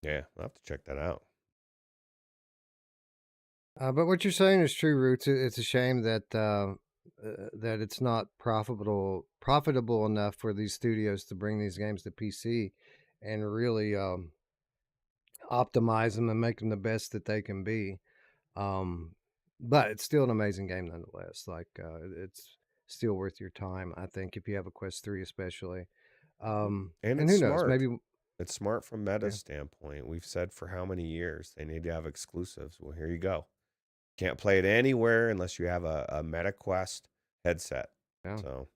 Yeah, I'll have to check that out. But what you're saying is true, Ruuts. It's a shame that that it's not profitable enough for these studios to bring these games to PC and really optimize them and make them the best that they can be. But it's still an amazing game nonetheless. Like it's still worth your time, I think, if you have a Quest 3 especially. And who it's knows? smart. Maybe It's smart from Meta's standpoint. We've said for how many years they need to have exclusives. Well, here you go. Can't play it anywhere unless you have a Meta Quest headset. Yeah. So,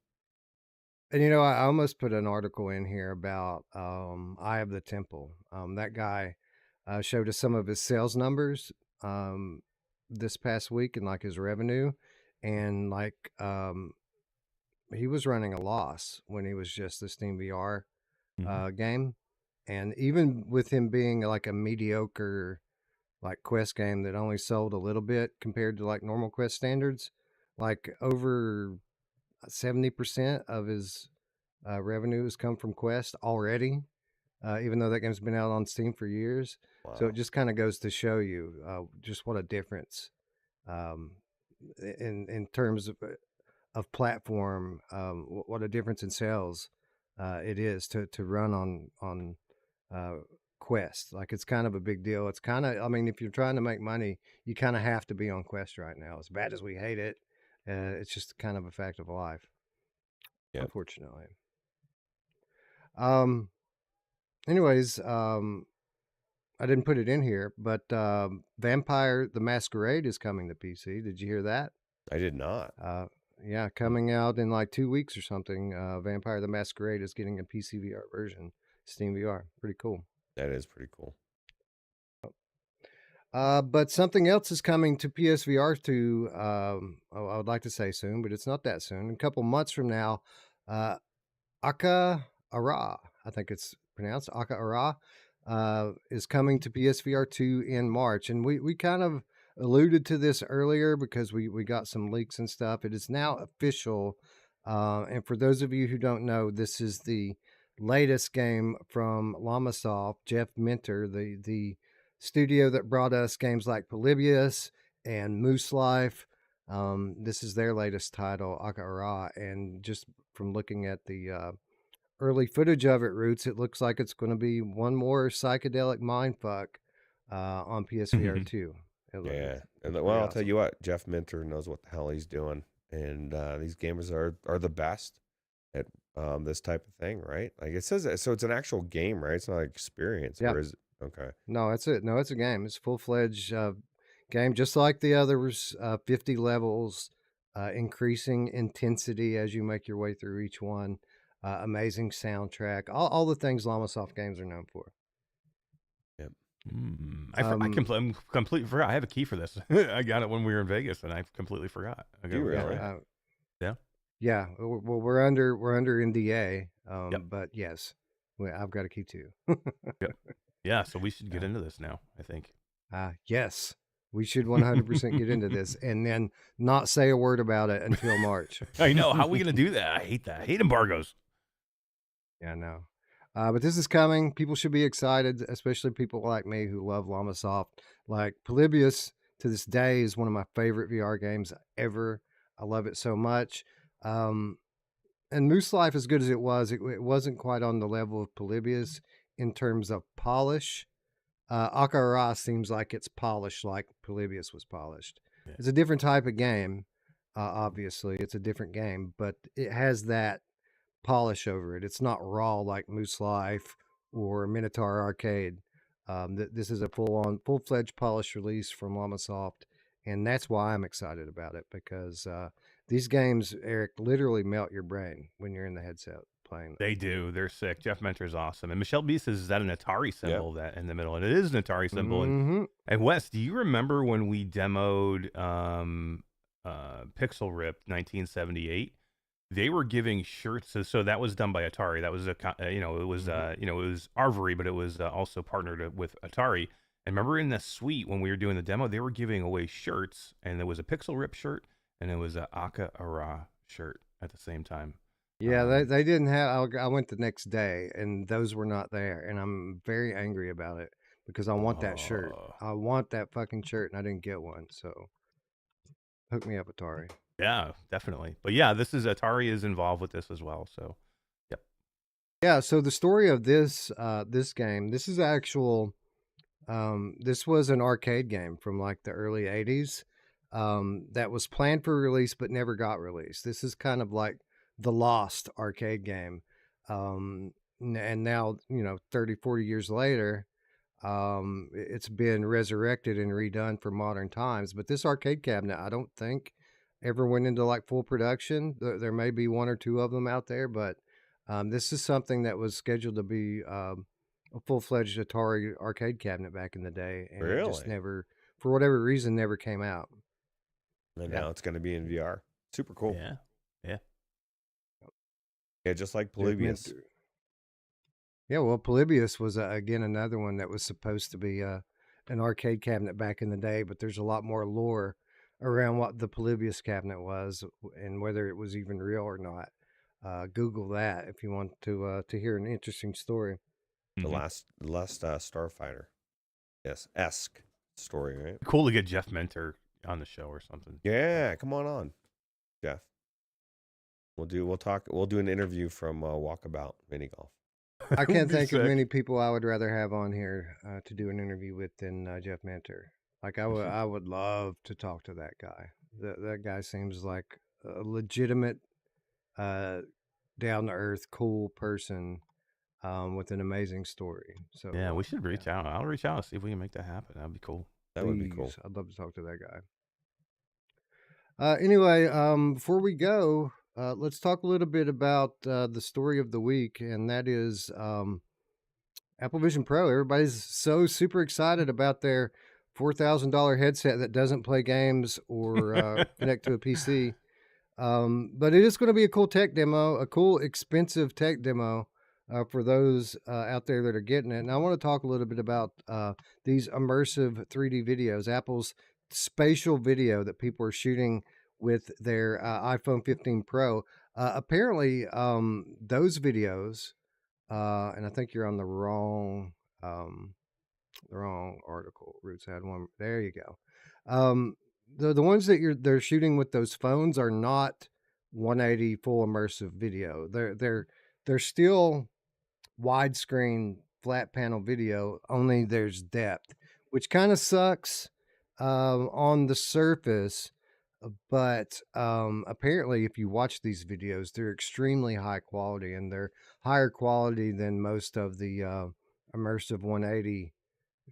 and I almost put an article in here about Eye of the Temple. That guy showed us some of his sales numbers this past week and like his revenue, and like he was running a loss when he was just the Steam VR game, and even with him being like a mediocre like Quest game that only sold a little bit compared to like normal Quest standards, like over 70% of his revenue has come from Quest already, even though that game's been out on Steam for years. wow. So it just kind of goes to show you just what a difference in terms of platform, what a difference in sales it is to run on Quest. Like it's kind of a big deal. It's kind of, I mean, if you're trying to make money, you kind of have to be on Quest right now. As bad as we hate it, it's just kind of a fact of life. Yep. Unfortunately. Anyways, I didn't put it in here, but Vampire the Masquerade is coming to PC. Did you hear that? I did not. Yeah, coming out in like 2 weeks or something. Vampire the Masquerade is getting a PC VR version, Steam VR. Pretty cool. That is pretty cool. But something else is coming to PSVR to, I would like to say soon, but it's not that soon. A couple months from now, Akka, Arrh, I think it's pronounced, Akka Arrh, is coming to PSVR 2 in March. And we kind of alluded to this earlier because we got some leaks and stuff. It is now official. And for those of you who don't know, this is the latest game from Llamasoft, Jeff Minter, the studio that brought us games like Polybius and Moose Life. This is their latest title, Akka Arrh, and just from looking at the early footage of it, Ruuts, it looks like it's going to be one more psychedelic mindfuck on PSVR 2. Yeah, and well, I'll tell you what, Jeff Minter knows what the hell he's doing, and these gamers are the best at this type of thing, right? Like it says, so it's an actual game, right? It's not an experience, Yeah. or is it? Okay. No, it's it. No, it's a game. It's a full-fledged game, just like the others. 50 levels, increasing intensity as you make your way through each one. Amazing soundtrack. All the things Llamasoft games are known for. Yep. I'm completely forgot. I have a key for this. I got it when we were in Vegas, and I completely forgot. I Do you really? Yeah. Yeah. Well, we're under NDA. Yep. But yes, I've got a key too. Yep. Yeah. So we should get into this now, I think. Yes, we should 100% get into this and then not say a word about it until March. I know. How are we going to do that? I hate that. I hate embargoes. Yeah, no. But this is coming. People should be excited, especially people like me who love Llamasoft. Like Polybius to this day is one of my favorite VR games ever. I love it so much. And Moose Life, as good as it wasn't quite on the level of Polybius in terms of polish. Akka seems like it's polished like Polybius was polished. Yeah. It's a different type of game. Obviously, it's a different game, but it has that polish over it. It's not raw like Moose Life or Minotaur Arcade. This is a full-fledged polished release from Llamasoft, and that's why I'm excited about it, because these games, Eric, literally melt your brain when you're in the headset playing them. They do. They're sick. Jeff Mentor's awesome. And Michelle B says, is that an Atari symbol that in the middle? And it is an Atari symbol. Mm-hmm. And Wes, do you remember when we demoed Pixel Rip 1978? They were giving shirts. So that was done by Atari. That was it was Arrh, but it was also partnered with Atari. And remember in the suite when we were doing the demo, they were giving away shirts, and there was a Pixel Rip shirt and it was an Akka Arrh shirt at the same time. Yeah, they didn't have. I went the next day, and those were not there, and I'm very angry about it because I want that shirt. I want that fucking shirt, and I didn't get one. So, hook me up, Atari. Yeah, definitely. But yeah, Atari is involved with this as well. So, yep. Yeah. So the story of this game, this is actual. This was an arcade game from like the early '80s. That was planned for release but never got released. This is kind of like the lost arcade game. And now, 30, 40 years later, it's been resurrected and redone for modern times. But this arcade cabinet, I don't think ever went into like full production. There may be one or two of them out there, but this is something that was scheduled to be a full-fledged Atari arcade cabinet back in the day. And really? It just never, for whatever reason, never came out. And now it's going to be in VR. Super cool. Yeah. Yeah. Yeah, just like Polybius. Yeah, well, Polybius was, again, another one that was supposed to be an arcade cabinet back in the day, but there's a lot more lore around what the Polybius cabinet was and whether it was even real or not. Google that if you want to hear an interesting story. The last Starfighter. Yes, esque story, right? Cool to get Jeff Mentor on the show or something. Yeah, come on, Jeff. We'll do an interview from Walkabout Mini Golf. I can't think of many people I would rather have on here to do an interview with than Jeff Mentor. Like I would love to talk to that guy. That guy seems like a legitimate, down to earth, cool person with an amazing story. So yeah, we should reach out. I'll reach out and see if we can make that happen. That'd be cool. That would be cool. I'd love to talk to that guy. Anyway, before we go, let's talk a little bit about the story of the week, and that is Apple Vision Pro. Everybody's so super excited about their $4,000 headset that doesn't play games or connect to a PC. But it is going to be a cool tech demo, a cool, expensive tech demo for those out there that are getting it. And I want to talk a little bit about these immersive 3D videos, Apple's spatial video that people are shooting with their iPhone 15 Pro. Apparently, those videos, and I think you're on the wrong article. Ruuts had one. There you go. The ones that they're shooting with those phones are not 180 full immersive video. They're still widescreen flat panel video, only there's depth, which kind of sucks on the surface. but apparently if you watch these videos, they're extremely high quality, and they're higher quality than most of the immersive 180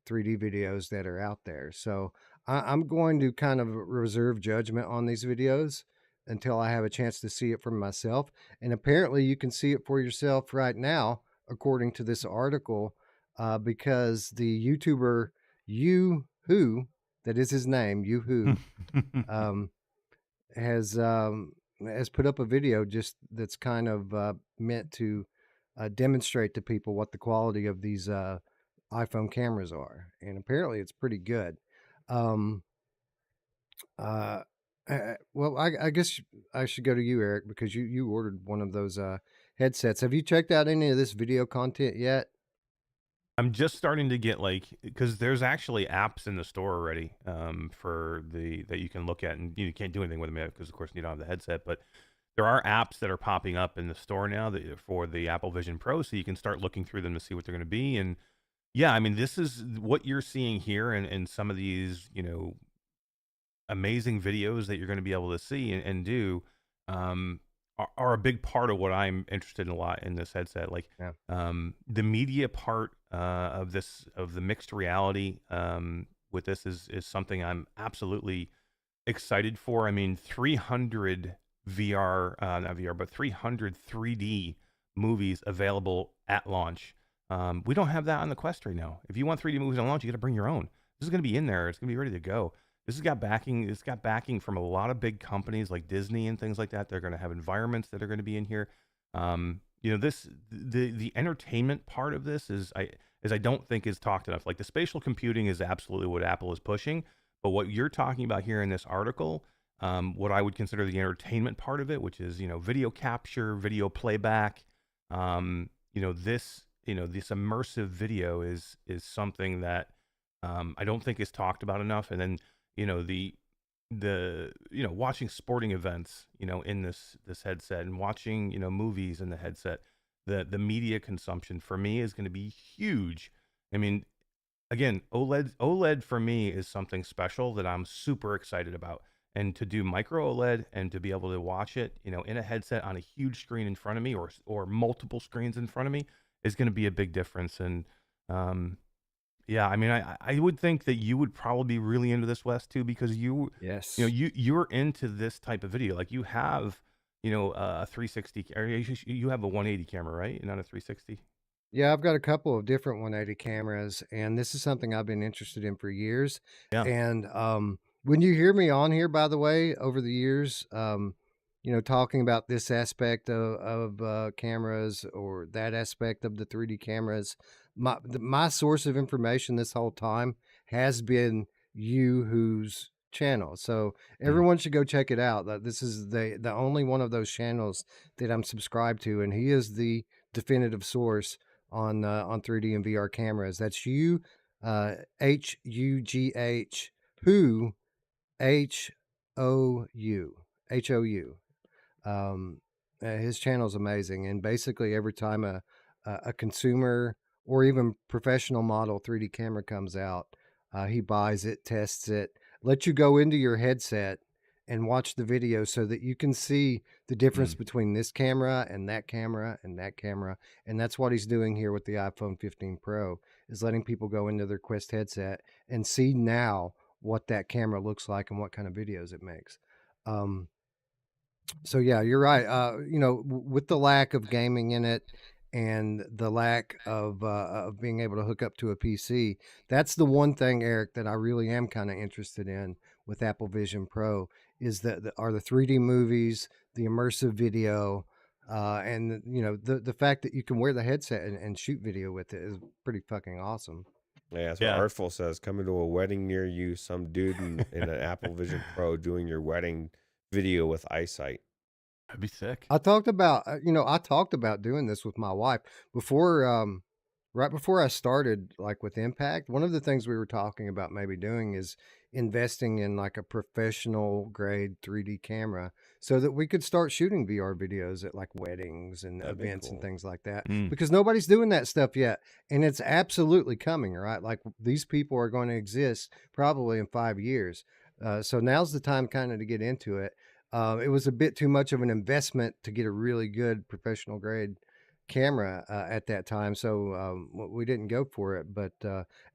3D videos that are out there. So I'm going to kind of reserve judgment on these videos until I have a chance to see it for myself. And apparently you can see it for yourself right now, according to this article, because the YouTuber You Who, that is his name, You Who, um, has put up a video just that's kind of meant to demonstrate to people what the quality of these iPhone cameras are, and apparently it's pretty good. Um, well, I guess I should go to you, Eric, because you ordered one of those headsets. Have you checked out any of this video content yet? I'm just starting to get because there's actually apps in the store already for that you can look at, and you can't do anything with them because of course you don't have the headset, but there are apps that are popping up in the store now for the Apple Vision Pro, so you can start looking through them to see what they're going to be. And yeah, I mean, this is what you're seeing here, and some of these amazing videos that you're going to be able to see and do are a big part of what I'm interested in a lot in this headset. Like the media part of the mixed reality with this is something I'm absolutely excited for. I mean, 300 VR, not VR, but 300 3D movies available at launch. We don't have that on the Quest right now. If you want 3D movies on launch, you got to bring your own. This is going to be in there. It's going to be ready to go. This has got backing. It's got backing from a lot of big companies like Disney and things like that. They're going to have environments that are going to be in here. The entertainment part of this is I don't think is talked enough. Like the spatial computing is absolutely what Apple is pushing, but what you're talking about here in this article, what I would consider the entertainment part of it, which is video capture, video playback, this immersive video is something that I don't think is talked about enough. And then watching sporting events in this headset, and watching movies in the headset, the media consumption for me is going to be huge. I mean, again, OLED for me is something special that I'm super excited about. And to do micro OLED and to be able to watch it in a headset on a huge screen in front of me, or multiple screens in front of me, is going to be a big difference. And yeah, I mean, I would think that you would probably be really into this, Wes, too, because you're into this type of video. Like you have, a 360, or you have a 180 camera, right? Not a 360. Yeah, I've got a couple of different 180 cameras, and this is something I've been interested in for years. Yeah. And when you hear me on here, by the way, over the years, talking about this aspect of cameras, or that aspect of the 3D cameras, my source of information this whole time has been You Who's channel. So everyone should go check it out. This is the only one of those channels that I'm subscribed to, and he is the definitive source on 3D and VR cameras. That's You, HUGH, Who, HOU. His channel is amazing, and basically every time a consumer or even professional model 3D camera comes out, he buys it, tests it, lets you go into your headset and watch the video so that you can see the difference between this camera and that camera and that camera. And that's what he's doing here with the iPhone 15 Pro, is letting people go into their Quest headset and see now what that camera looks like and what kind of videos it makes. So yeah, you're right. With the lack of gaming in it and the lack of being able to hook up to a PC, that's the one thing, Eric, that I really am kind of interested in with Apple Vision Pro, is the 3D movies, the immersive video, and the fact that you can wear the headset and shoot video with it is pretty fucking awesome. Yeah, that's what Artful says. Coming to a wedding near you, some dude in an Apple Vision Pro doing your wedding video with eyesight. That'd be sick. I talked about doing this with my wife before, right before I started, like with Impact. One of the things we were talking about maybe doing is investing in like a professional grade 3D camera so that we could start shooting VR videos at like weddings and events and things like that, because nobody's doing that stuff yet. And it's absolutely coming, right? Like these people are going to exist probably in 5 years. So now's the time kind of to get into it. It was a bit too much of an investment to get a really good professional grade camera at that time, so we didn't go for it. But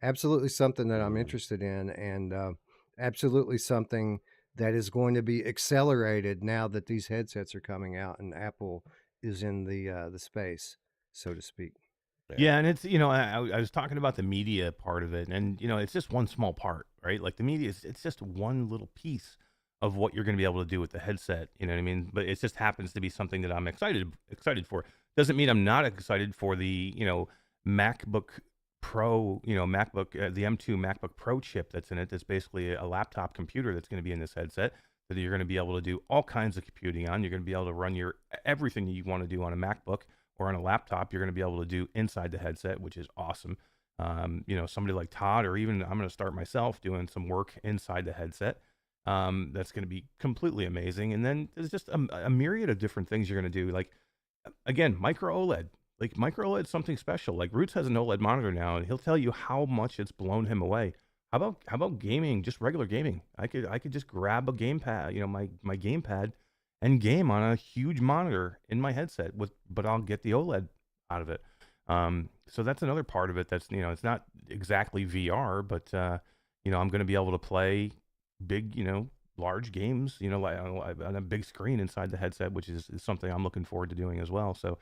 absolutely something that I'm interested in, and absolutely something that is going to be accelerated now that these headsets are coming out and Apple is in the space, so to speak. Yeah, and it's I was talking about the media part of it, and it's just one small part, right? Like the media it's just one little piece of what you're going to be able to do with the headset. You know what I mean? But it just happens to be something that I'm excited for. Doesn't mean I'm not excited for the MacBook Pro, the M2 MacBook Pro chip that's in it. That's basically a laptop computer that's going to be in this headset that you're going to be able to do all kinds of computing on. You're going to be able to run your everything you want to do on a MacBook or on a laptop. You're going to be able to do inside the headset, which is awesome. Somebody like Todd, or even I'm going to start myself doing some work inside the headset. That's going to be completely amazing. And then there's just a myriad of different things you're going to do. Like, again, micro OLED. Like micro OLED is something special. Like Ruuts has an OLED monitor now, and he'll tell you how much it's blown him away. How about gaming? Just regular gaming. I could just grab a gamepad, my gamepad, and game on a huge monitor in my headset but I'll get the OLED out of it. So that's another part of it. That's it's not exactly VR, but I'm going to be able to play big, large games, like on a big screen inside the headset, which is something I'm looking forward to doing as well. So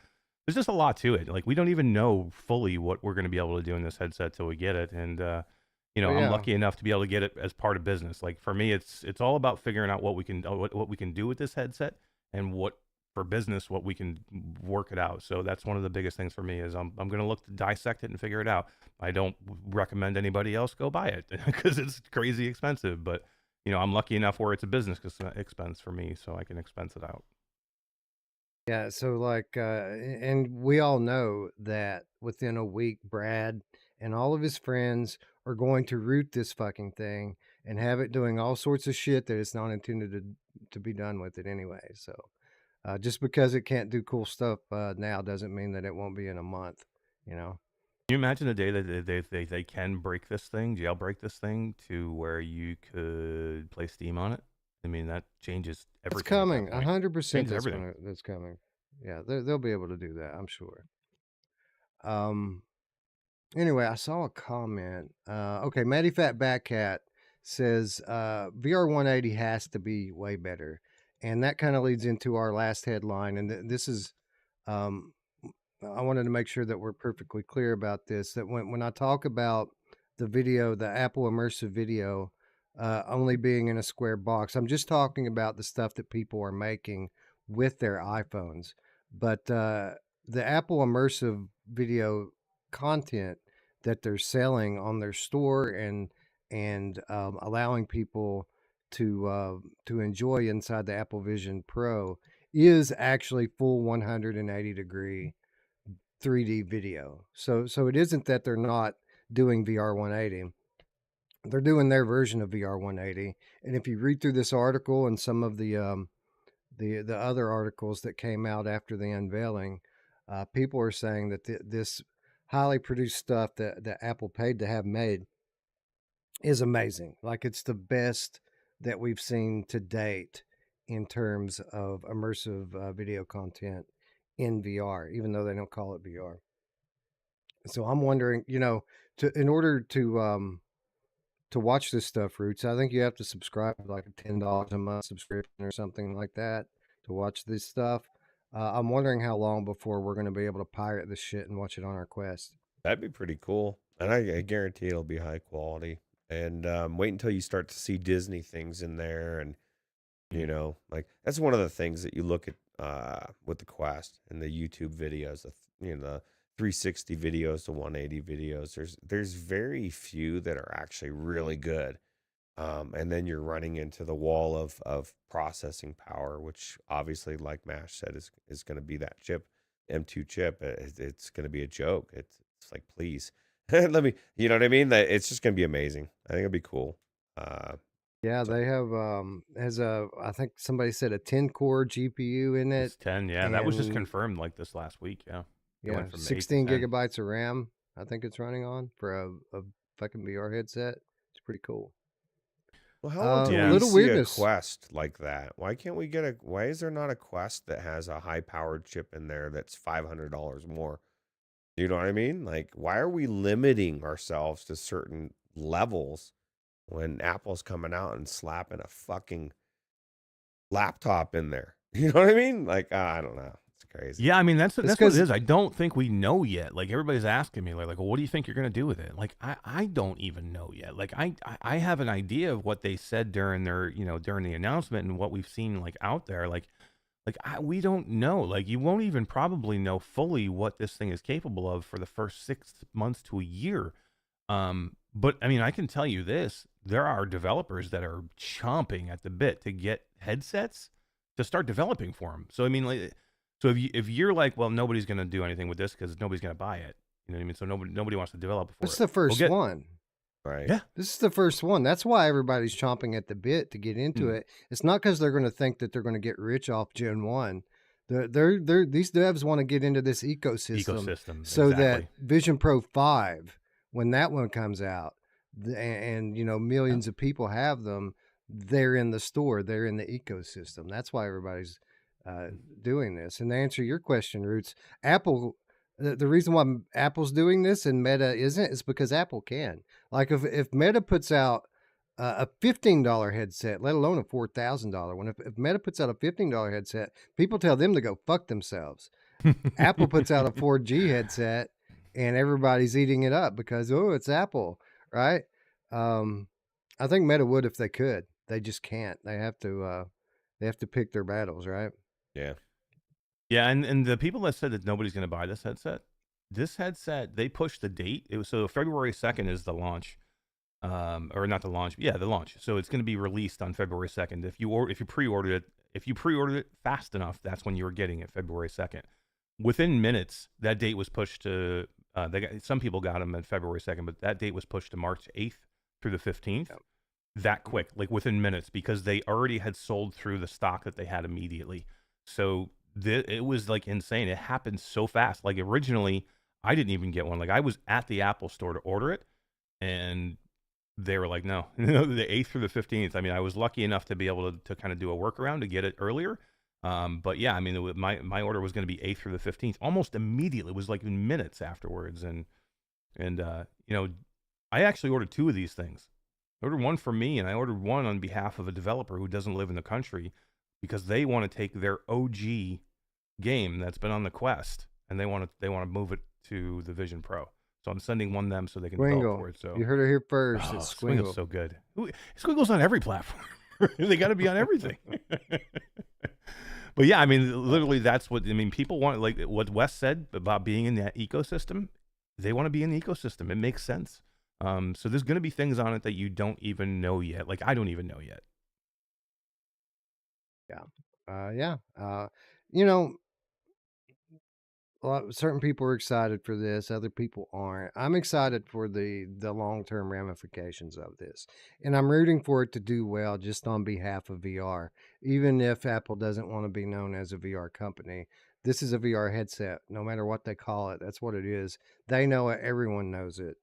there's just a lot to it. Like we don't even know fully what we're going to be able to do in this headset till we get it. And I'm lucky enough to be able to get it as part of business. Like for me, it's all about figuring out what we can do with this headset, and what for business, what we can work it out. So that's one of the biggest things for me is I'm going to look to dissect it and figure it out. I don't recommend anybody else go buy it because it's crazy expensive, but I'm lucky enough where it's a business expense for me, so I can expense it out. Yeah, so like, and we all know that within a week, Brad and all of his friends are going to root this fucking thing and have it doing all sorts of shit that it's not intended to be done with it anyway. So just because it can't do cool stuff now doesn't mean that it won't be in a month, Can you imagine the day that they can break this thing, jailbreak this thing to where you could play Steam on it? I mean, that changes everything. It's coming, 100%. That's coming. Yeah, they'll be able to do that, I'm sure. Anyway, I saw a comment. Okay, Matty Fat Batcat says VR 180 has to be way better, and that kind of leads into our last headline. And this is, I wanted to make sure that we're perfectly clear about this. That when I talk about the video, the Apple Immersive video, only being in a square box, I'm just talking about the stuff that people are making with their iPhones. But the Apple Immersive video content that they're selling on their store and allowing people to enjoy inside the Apple Vision Pro is actually full 180 degree 3D video. So it isn't that they're not doing VR 180. They're doing their version of VR 180. And if you read through this article and some of the other articles that came out after the unveiling, people are saying that this highly produced stuff that Apple paid to have made is amazing. Like it's the best that we've seen to date in terms of immersive video content in VR, even though they don't call it VR. So I'm wondering, in order to watch this stuff, Ruuts, I think you have to subscribe like a $10 a month subscription or something like that to watch this stuff. I'm wondering how long before we're going to be able to pirate this shit and watch it on our Quest. That'd be pretty cool. And I guarantee it'll be high quality. And wait until you start to see Disney things in there. And, like that's one of the things that you look at with the Quest and the YouTube videos, the 360 videos, the 180 videos. There's very few that are actually really good. And then you're running into the wall of processing power, which obviously, like Mash said, is going to be that chip, M2 chip. It's going to be a joke. It's like, please, let me, you know what I mean? It's just going to be amazing. I think it'll be cool. Yeah, they have I think somebody said a 10-core GPU in it. It's 10, yeah. That was just confirmed like this last week, yeah. Yeah, 16 gigabytes of RAM, I think it's running on for a fucking VR headset. It's pretty cool. Well, how long till Yeah. we little see weirdness. a Quest like that? Why can't we get why is there not a Quest that has a high-powered chip in there that's $500 more? You know what I mean? Like, why are we limiting ourselves to certain levels when Apple's coming out and slapping a fucking laptop in there? You know what I mean? Like, I don't know. It's crazy. Yeah, I mean that's It's what it 'cause is. I don't think we know yet. Like everybody's asking me, like, well, what do you think you're gonna do with it? Like, I don't even know yet. Like, I have an idea of what they said during their, during the announcement and what we've seen like out there. We don't know. Like, you won't even probably know fully what this thing is capable of for the first 6 months to a year. But I mean, I can tell you this: there are developers that are chomping at the bit to get headsets to start developing for them. So I mean, like, so if you're like, well, nobody's gonna do anything with this because nobody's gonna buy it. You know what I mean? So nobody wants to develop for It's it. the first one. Right. Yeah. This is the first one. That's why everybody's chomping at the bit to get into it. It's not because they're going to think that they're going to get rich off Gen 1. These devs want to get into this ecosystem so that Vision Pro 5, when that one comes out, and millions of people have them, they're in the store, they're in the ecosystem. That's why everybody's doing this. And to answer your question, Ruuts, Apple. The reason why Apple's doing this and Meta isn't is because Apple can. Like if Meta puts out a $15 headset, let alone a $4,000 one, if Meta puts out a $15 headset, people tell them to go fuck themselves. Apple puts out a 4G headset and everybody's eating it up because, oh, it's Apple, right? I think Meta would if they could. They just can't. They have to pick their battles, right? Yeah. Yeah, and the people that said that nobody's going to buy this headset, they pushed the date. It was so February 2nd is the launch, or not the launch, yeah, the launch. So it's going to be released on February 2nd. If you pre-ordered it fast enough, that's when you were getting it, February 2nd. Within minutes, that date was pushed to. Some people got them at February 2nd, but that date was pushed to March 8th through the 15th. Yep. That quick, like within minutes, because they already had sold through the stock that they had immediately. So it was like insane. It happened so fast. Like originally, I didn't even get one. Like I was at the Apple store to order it, and they were like, no, the 8th through the 15th. I mean, I was lucky enough to be able to kind of do a workaround to get it earlier. But yeah, I mean, my order was going to be 8th through the 15th, almost immediately. It was like in minutes afterwards. And I actually ordered 2 of these things. I ordered one for me, and I ordered one on behalf of a developer who doesn't live in the country, because they want to take their OG game that's been on the Quest and they want to move it to the Vision Pro. So I'm sending one them so they can develop for it. So you heard it here first. Oh, it's Squingle. Squiggle's so good. Squiggle's on every platform. They got to be on everything. But yeah, I mean, literally, that's what I mean. People want, like what Wes said about being in that ecosystem. They want to be in the ecosystem. It makes sense. So there's going to be things on it that you don't even know yet. Like I don't even know yet. Yeah. Certain people are excited for this, other people aren't. I'm excited for the long-term ramifications of this, and I'm rooting for it to do well just on behalf of VR. Even if Apple doesn't want to be known as a VR company, this is a VR headset. No matter what they call it, that's what it is. They know it. Everyone knows it.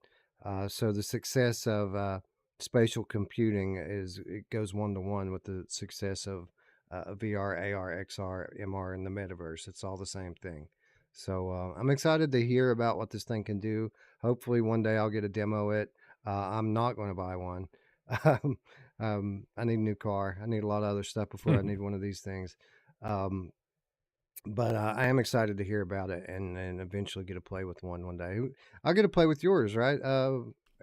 So the success of spatial computing it goes one-to-one with the success of VR, AR, XR, MR, and the metaverse. It's all the same thing. So I'm excited to hear about what this thing can do. Hopefully one day I'll get to demo it. I'm not going to buy one. I need a new car. I need a lot of other stuff before I need one of these things. But I am excited to hear about it and eventually get to play with one day. I'll get to play with yours, right?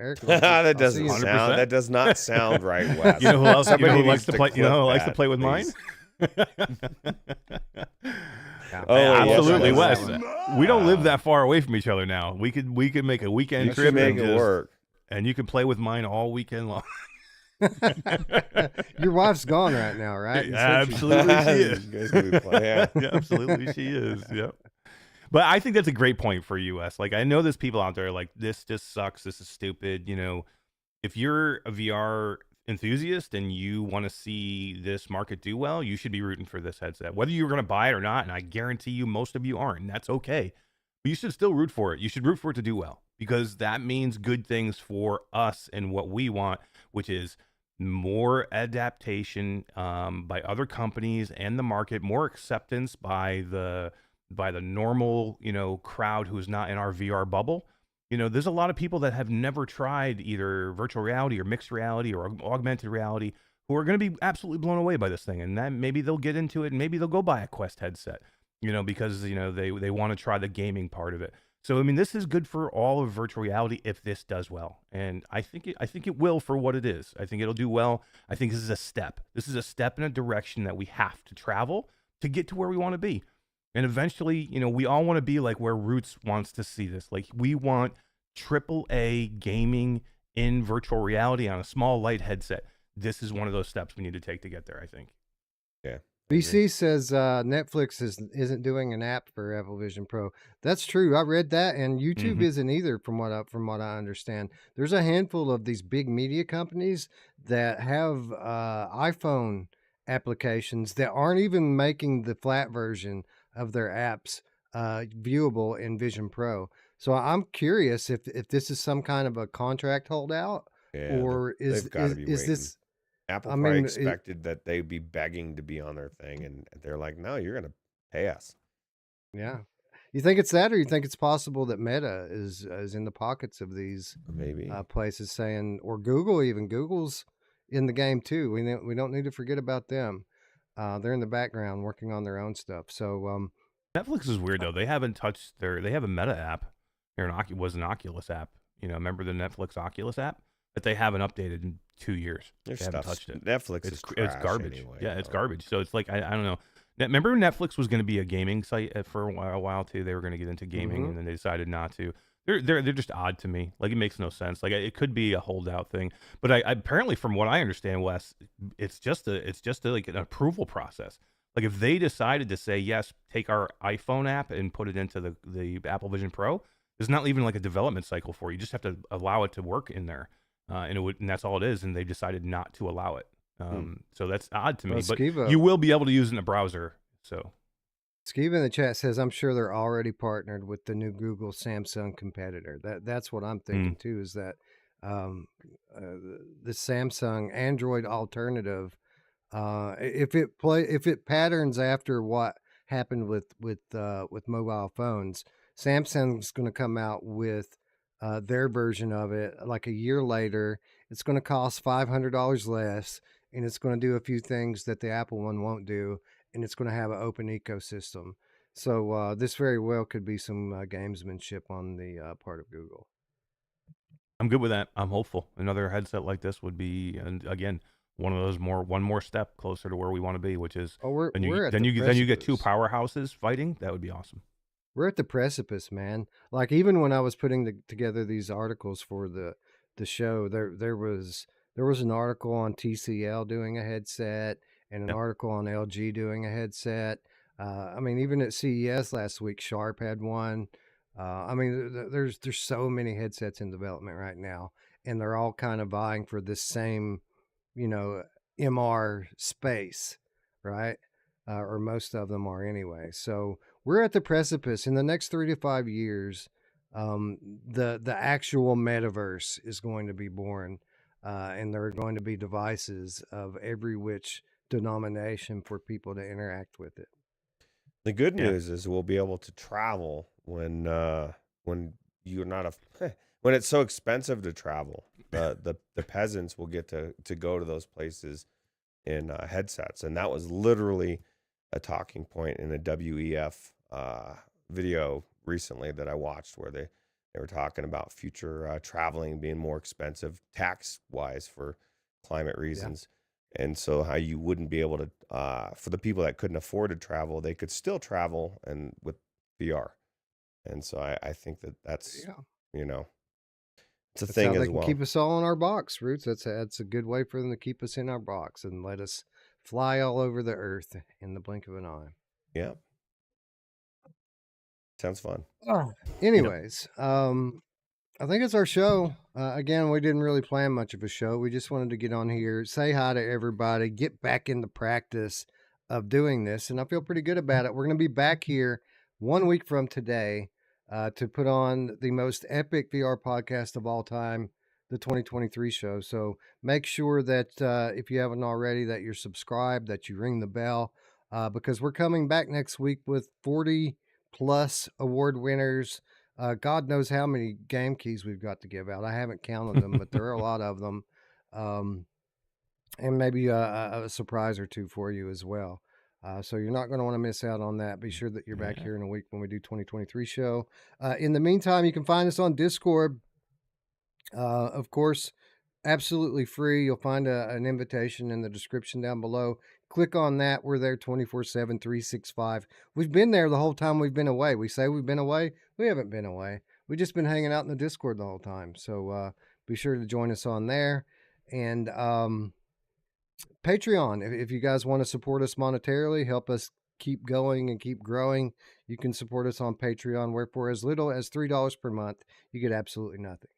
Eric, that does not sound right, Wes. You know who else? Somebody who likes to play. You know who likes to play with mine? Yes, Absolutely, Wes. We don't live that far away from each other now. We could make a weekend trip and it work, and you can play with mine all weekend long. Your wife's gone right now, right? Absolutely, she is. Yeah, absolutely, she is. Yep. But I think that's a great point for you, Wes. Like, I know there's people out there like, this just sucks. This is stupid. You know, if you're a VR enthusiast and you want to see this market do well, you should be rooting for this headset, whether you're going to buy it or not. And I guarantee you most of you aren't, and that's okay. But you should still root for it. You should root for it to do well, because that means good things for us and what we want, which is more adaptation by other companies and the market, more acceptance by the normal, crowd who's not in our VR bubble. There's a lot of people that have never tried either virtual reality or mixed reality or augmented reality who are going to be absolutely blown away by this thing. And then maybe they'll get into it and maybe they'll go buy a Quest headset, because, they want to try the gaming part of it. So, I mean, this is good for all of virtual reality if this does well. And I think it will for what it is. I think it'll do well. I think this is a step. This is a step in a direction that we have to travel to get to where we want to be. And eventually, we all want to be like where Ruuts wants to see this. Like, we want AAA gaming in virtual reality on a small light headset. This is one of those steps we need to take to get there, I think. Yeah. BC says Netflix isn't doing an app for Apple Vision Pro. That's true. I read that, and YouTube isn't either, from what I understand. There's a handful of these big media companies that have iPhone applications that aren't even making the flat version of their apps viewable in Vision Pro. So I'm curious if this is some kind of a contract holdout, or is this? Apple probably expected that they'd be begging to be on their thing, and they're like, "No, you're going to pay us." Yeah, you think it's that, or you think it's possible that Meta is in the pockets of these maybe places saying, or Google, even Google's in the game too. We don't need to forget about them. They're in the background working on their own stuff. So Netflix is weird though. They haven't touched they have a Meta app. Was an Oculus app. Remember the Netflix Oculus app that they haven't updated in 2 years. They haven't touched it. Netflix is trash it's garbage. Anyway, yeah, it's garbage. So it's like I don't know. Remember Netflix was going to be a gaming site for a while too. They were going to get into gaming, and then they decided not to. They're just odd to me. Like, it makes no sense. Like, it could be a holdout thing, but I apparently, from what I understand, Wes, it's just like an approval process. Like, if they decided to say yes, take our iPhone app and put it into the Apple Vision Pro, there's not even like a development cycle for it. You just have to allow it to work in there. And that's all it is. And they've decided not to allow it. So that's odd to me. But you will be able to use it in a browser. So Skiva in the chat says, I'm sure they're already partnered with the new Google Samsung competitor. That's what I'm thinking too, is that the Samsung Android alternative, if it patterns after what happened with mobile phones, Samsung's going to come out with their version of it like a year later. It's going to cost $500 less, and it's going to do a few things that the Apple one won't do, and it's going to have an open ecosystem. So this very well could be some gamesmanship on the part of Google. I'm good with that. I'm hopeful. Another headset like this would be, and again, one more step closer to where we want to be, which is then you get two powerhouses fighting. That would be awesome. We're at the precipice, man. Like, even when I was putting together these articles for the show, there was an article on TCL doing a headset and an article on LG doing a headset. I mean, even at CES last week, Sharp had one. I mean, there's so many headsets in development right now, and they're all kind of vying for this same, MR space, right? Or most of them are anyway. So we're at the precipice. In the next 3 to 5 years, the actual metaverse is going to be born, and there are going to be devices of every which denomination for people to interact with it. The good news is we'll be able to travel when you're not when it's so expensive to travel. The peasants will get to go to those places in headsets, and that was literally a talking point in a WEF video recently that I watched, where they were talking about future traveling being more expensive tax wise for climate reasons. And so how you wouldn't be able to, for the people that couldn't afford to travel, they could still travel and with VR. And so I think that's, it's a thing as well. They can keep us all in our box, Ruuts. That's a good way for them to keep us in our box and let us fly all over the earth in the blink of an eye. Yeah. Sounds fun. Anyways, I think it's our show. Again, we didn't really plan much of a show. We just wanted to get on here, say hi to everybody, get back in the practice of doing this. And I feel pretty good about it. We're going to be back here 1 week from today to put on the most epic VR podcast of all time the 2023 show. So make sure that if you haven't already, that you're subscribed, that you ring the bell, because we're coming back next week with 40 plus award winners. God knows how many game keys we've got to give out. I haven't counted them, but there are a lot of them. And maybe a surprise or two for you as well. So you're not going to want to miss out on that. Be sure that you're back here in a week when we do 2023 show. In the meantime, you can find us on Discord. Of course, absolutely free. You'll find an invitation in the description down below. Click on that. We're there 24/7, 365. We've been there the whole time we've been away. We say we've been away. We haven't been away. We've just been hanging out in the Discord the whole time. So be sure to join us on there. And Patreon, if you guys want to support us monetarily, help us keep going and keep growing, you can support us on Patreon, where for as little as $3 per month, you get absolutely nothing.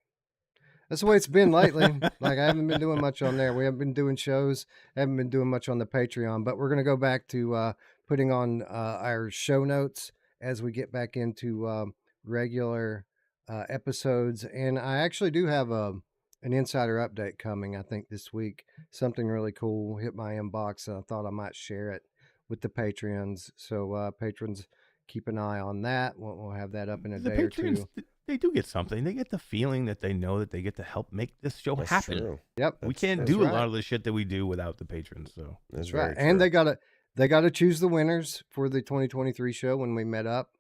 That's the way it's been lately. Like, I haven't been doing much on there. We haven't been doing shows, haven't been doing much on the Patreon, but we're going to go back to putting on our show notes as we get back into regular episodes. And I actually do have an insider update coming, I think, this week. Something really cool hit my inbox, and I thought I might share it with the Patreons. So patrons, keep an eye on that. We'll have that up in a day or two. They do get something. They get the feeling that they know that they get to help make this show happen. True. Yep, we can't do a lot of the shit that we do without the patrons. So that's right. And they gotta choose the winners for the 2023 show when we met up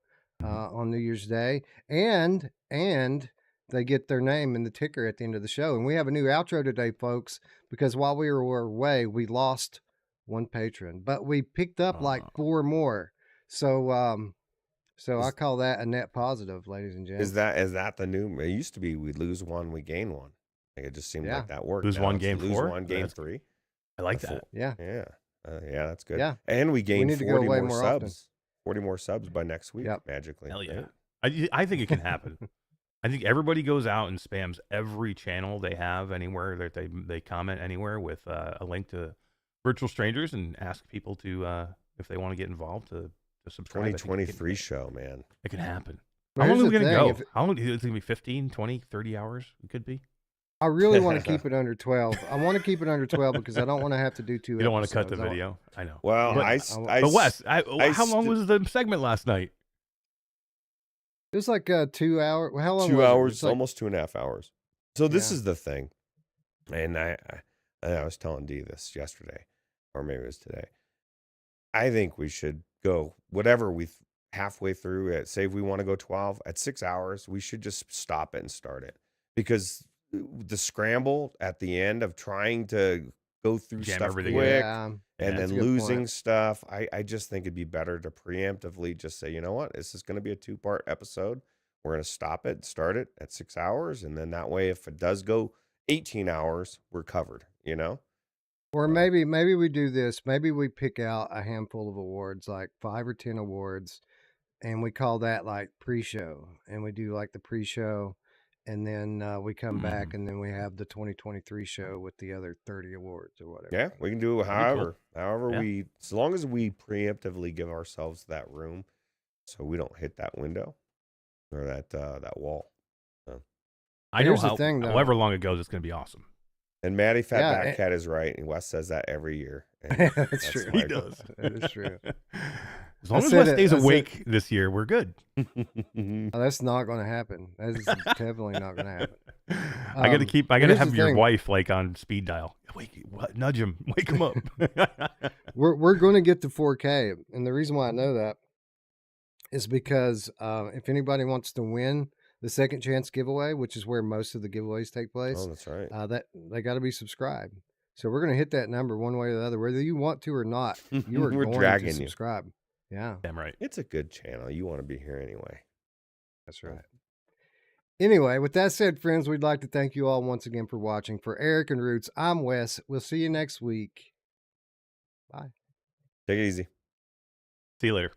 on New Year's Day, and they get their name in the ticker at the end of the show. And we have a new outro today, folks, because while we were away, we lost one patron, but we picked up like 4 more. So I call that a net positive, ladies and gentlemen. Is that the new? It used to be we'd lose one, we gain one. Like, it just seemed like that worked. Lose now one, gain lose 4. One, gain 3. I like that. Yeah. Yeah, that's good. Yeah. And we gained 40 more subs. Often. 40 more subs by next week, magically. Hell yeah. I think it can happen. I think everybody goes out and spams every channel they have anywhere that they comment anywhere with a link to Virtual Strangers and ask people to if they want to get involved to subscribe. 2023 show, man. It can happen. But how long are we going to go? How long? It's going to be 15, 20, 30 hours? It could be. I really want to keep it under 12. I want to keep it under 12 because I don't want to have to do 2 You don't want to cut the video? I know. Well, but Wes, how long was the segment last night? It was like 2 hours. How long? 2 hours, almost 2.5 hours. So this is the thing, and I was telling Dee this yesterday, or maybe it was today. I think we should go whatever we halfway through it. Say if we want to go 12 at 6 hours, we should just stop it and start it, because the scramble at the end of trying to go through stuff quick and then losing stuff. I just think it'd be better to preemptively just say, you know what, this is going to be a 2-part episode. We're going to stop it, start it at 6 hours. And then that way, if it does go 18 hours, we're covered, you know? Or maybe we do this. Maybe we pick out a handful of awards, like 5 or 10 awards, and we call that like pre-show. And we do like the pre-show, and then we come back, and then we have the 2023 show with the other 30 awards or whatever. Yeah, we can do it however we, as long as we preemptively give ourselves that room so we don't hit that window or that wall. So. I know however long it goes, it's going to be awesome. And Maddie Fatback Cat is right, and Wes says that every year. That's true. He does. That is true. As long as Wes stays awake this year, we're good. That's not going to happen. That is definitely not going to happen. I got to have your wife like on speed dial. Nudge him, wake him up. We're going to get to 4K, and the reason why I know that is because if anybody wants to win the second chance giveaway, which is where most of the giveaways take place. Oh, that's right. That they got to be subscribed. So we're going to hit that number one way or the other, whether you want to or not. You are going to subscribe. Yeah, damn right. It's a good channel. You want to be here anyway. That's right. Anyway, with that said, friends, we'd like to thank you all once again for watching. For Eric and Ruuts, I'm Wes. We'll see you next week. Bye. Take it easy. See you later.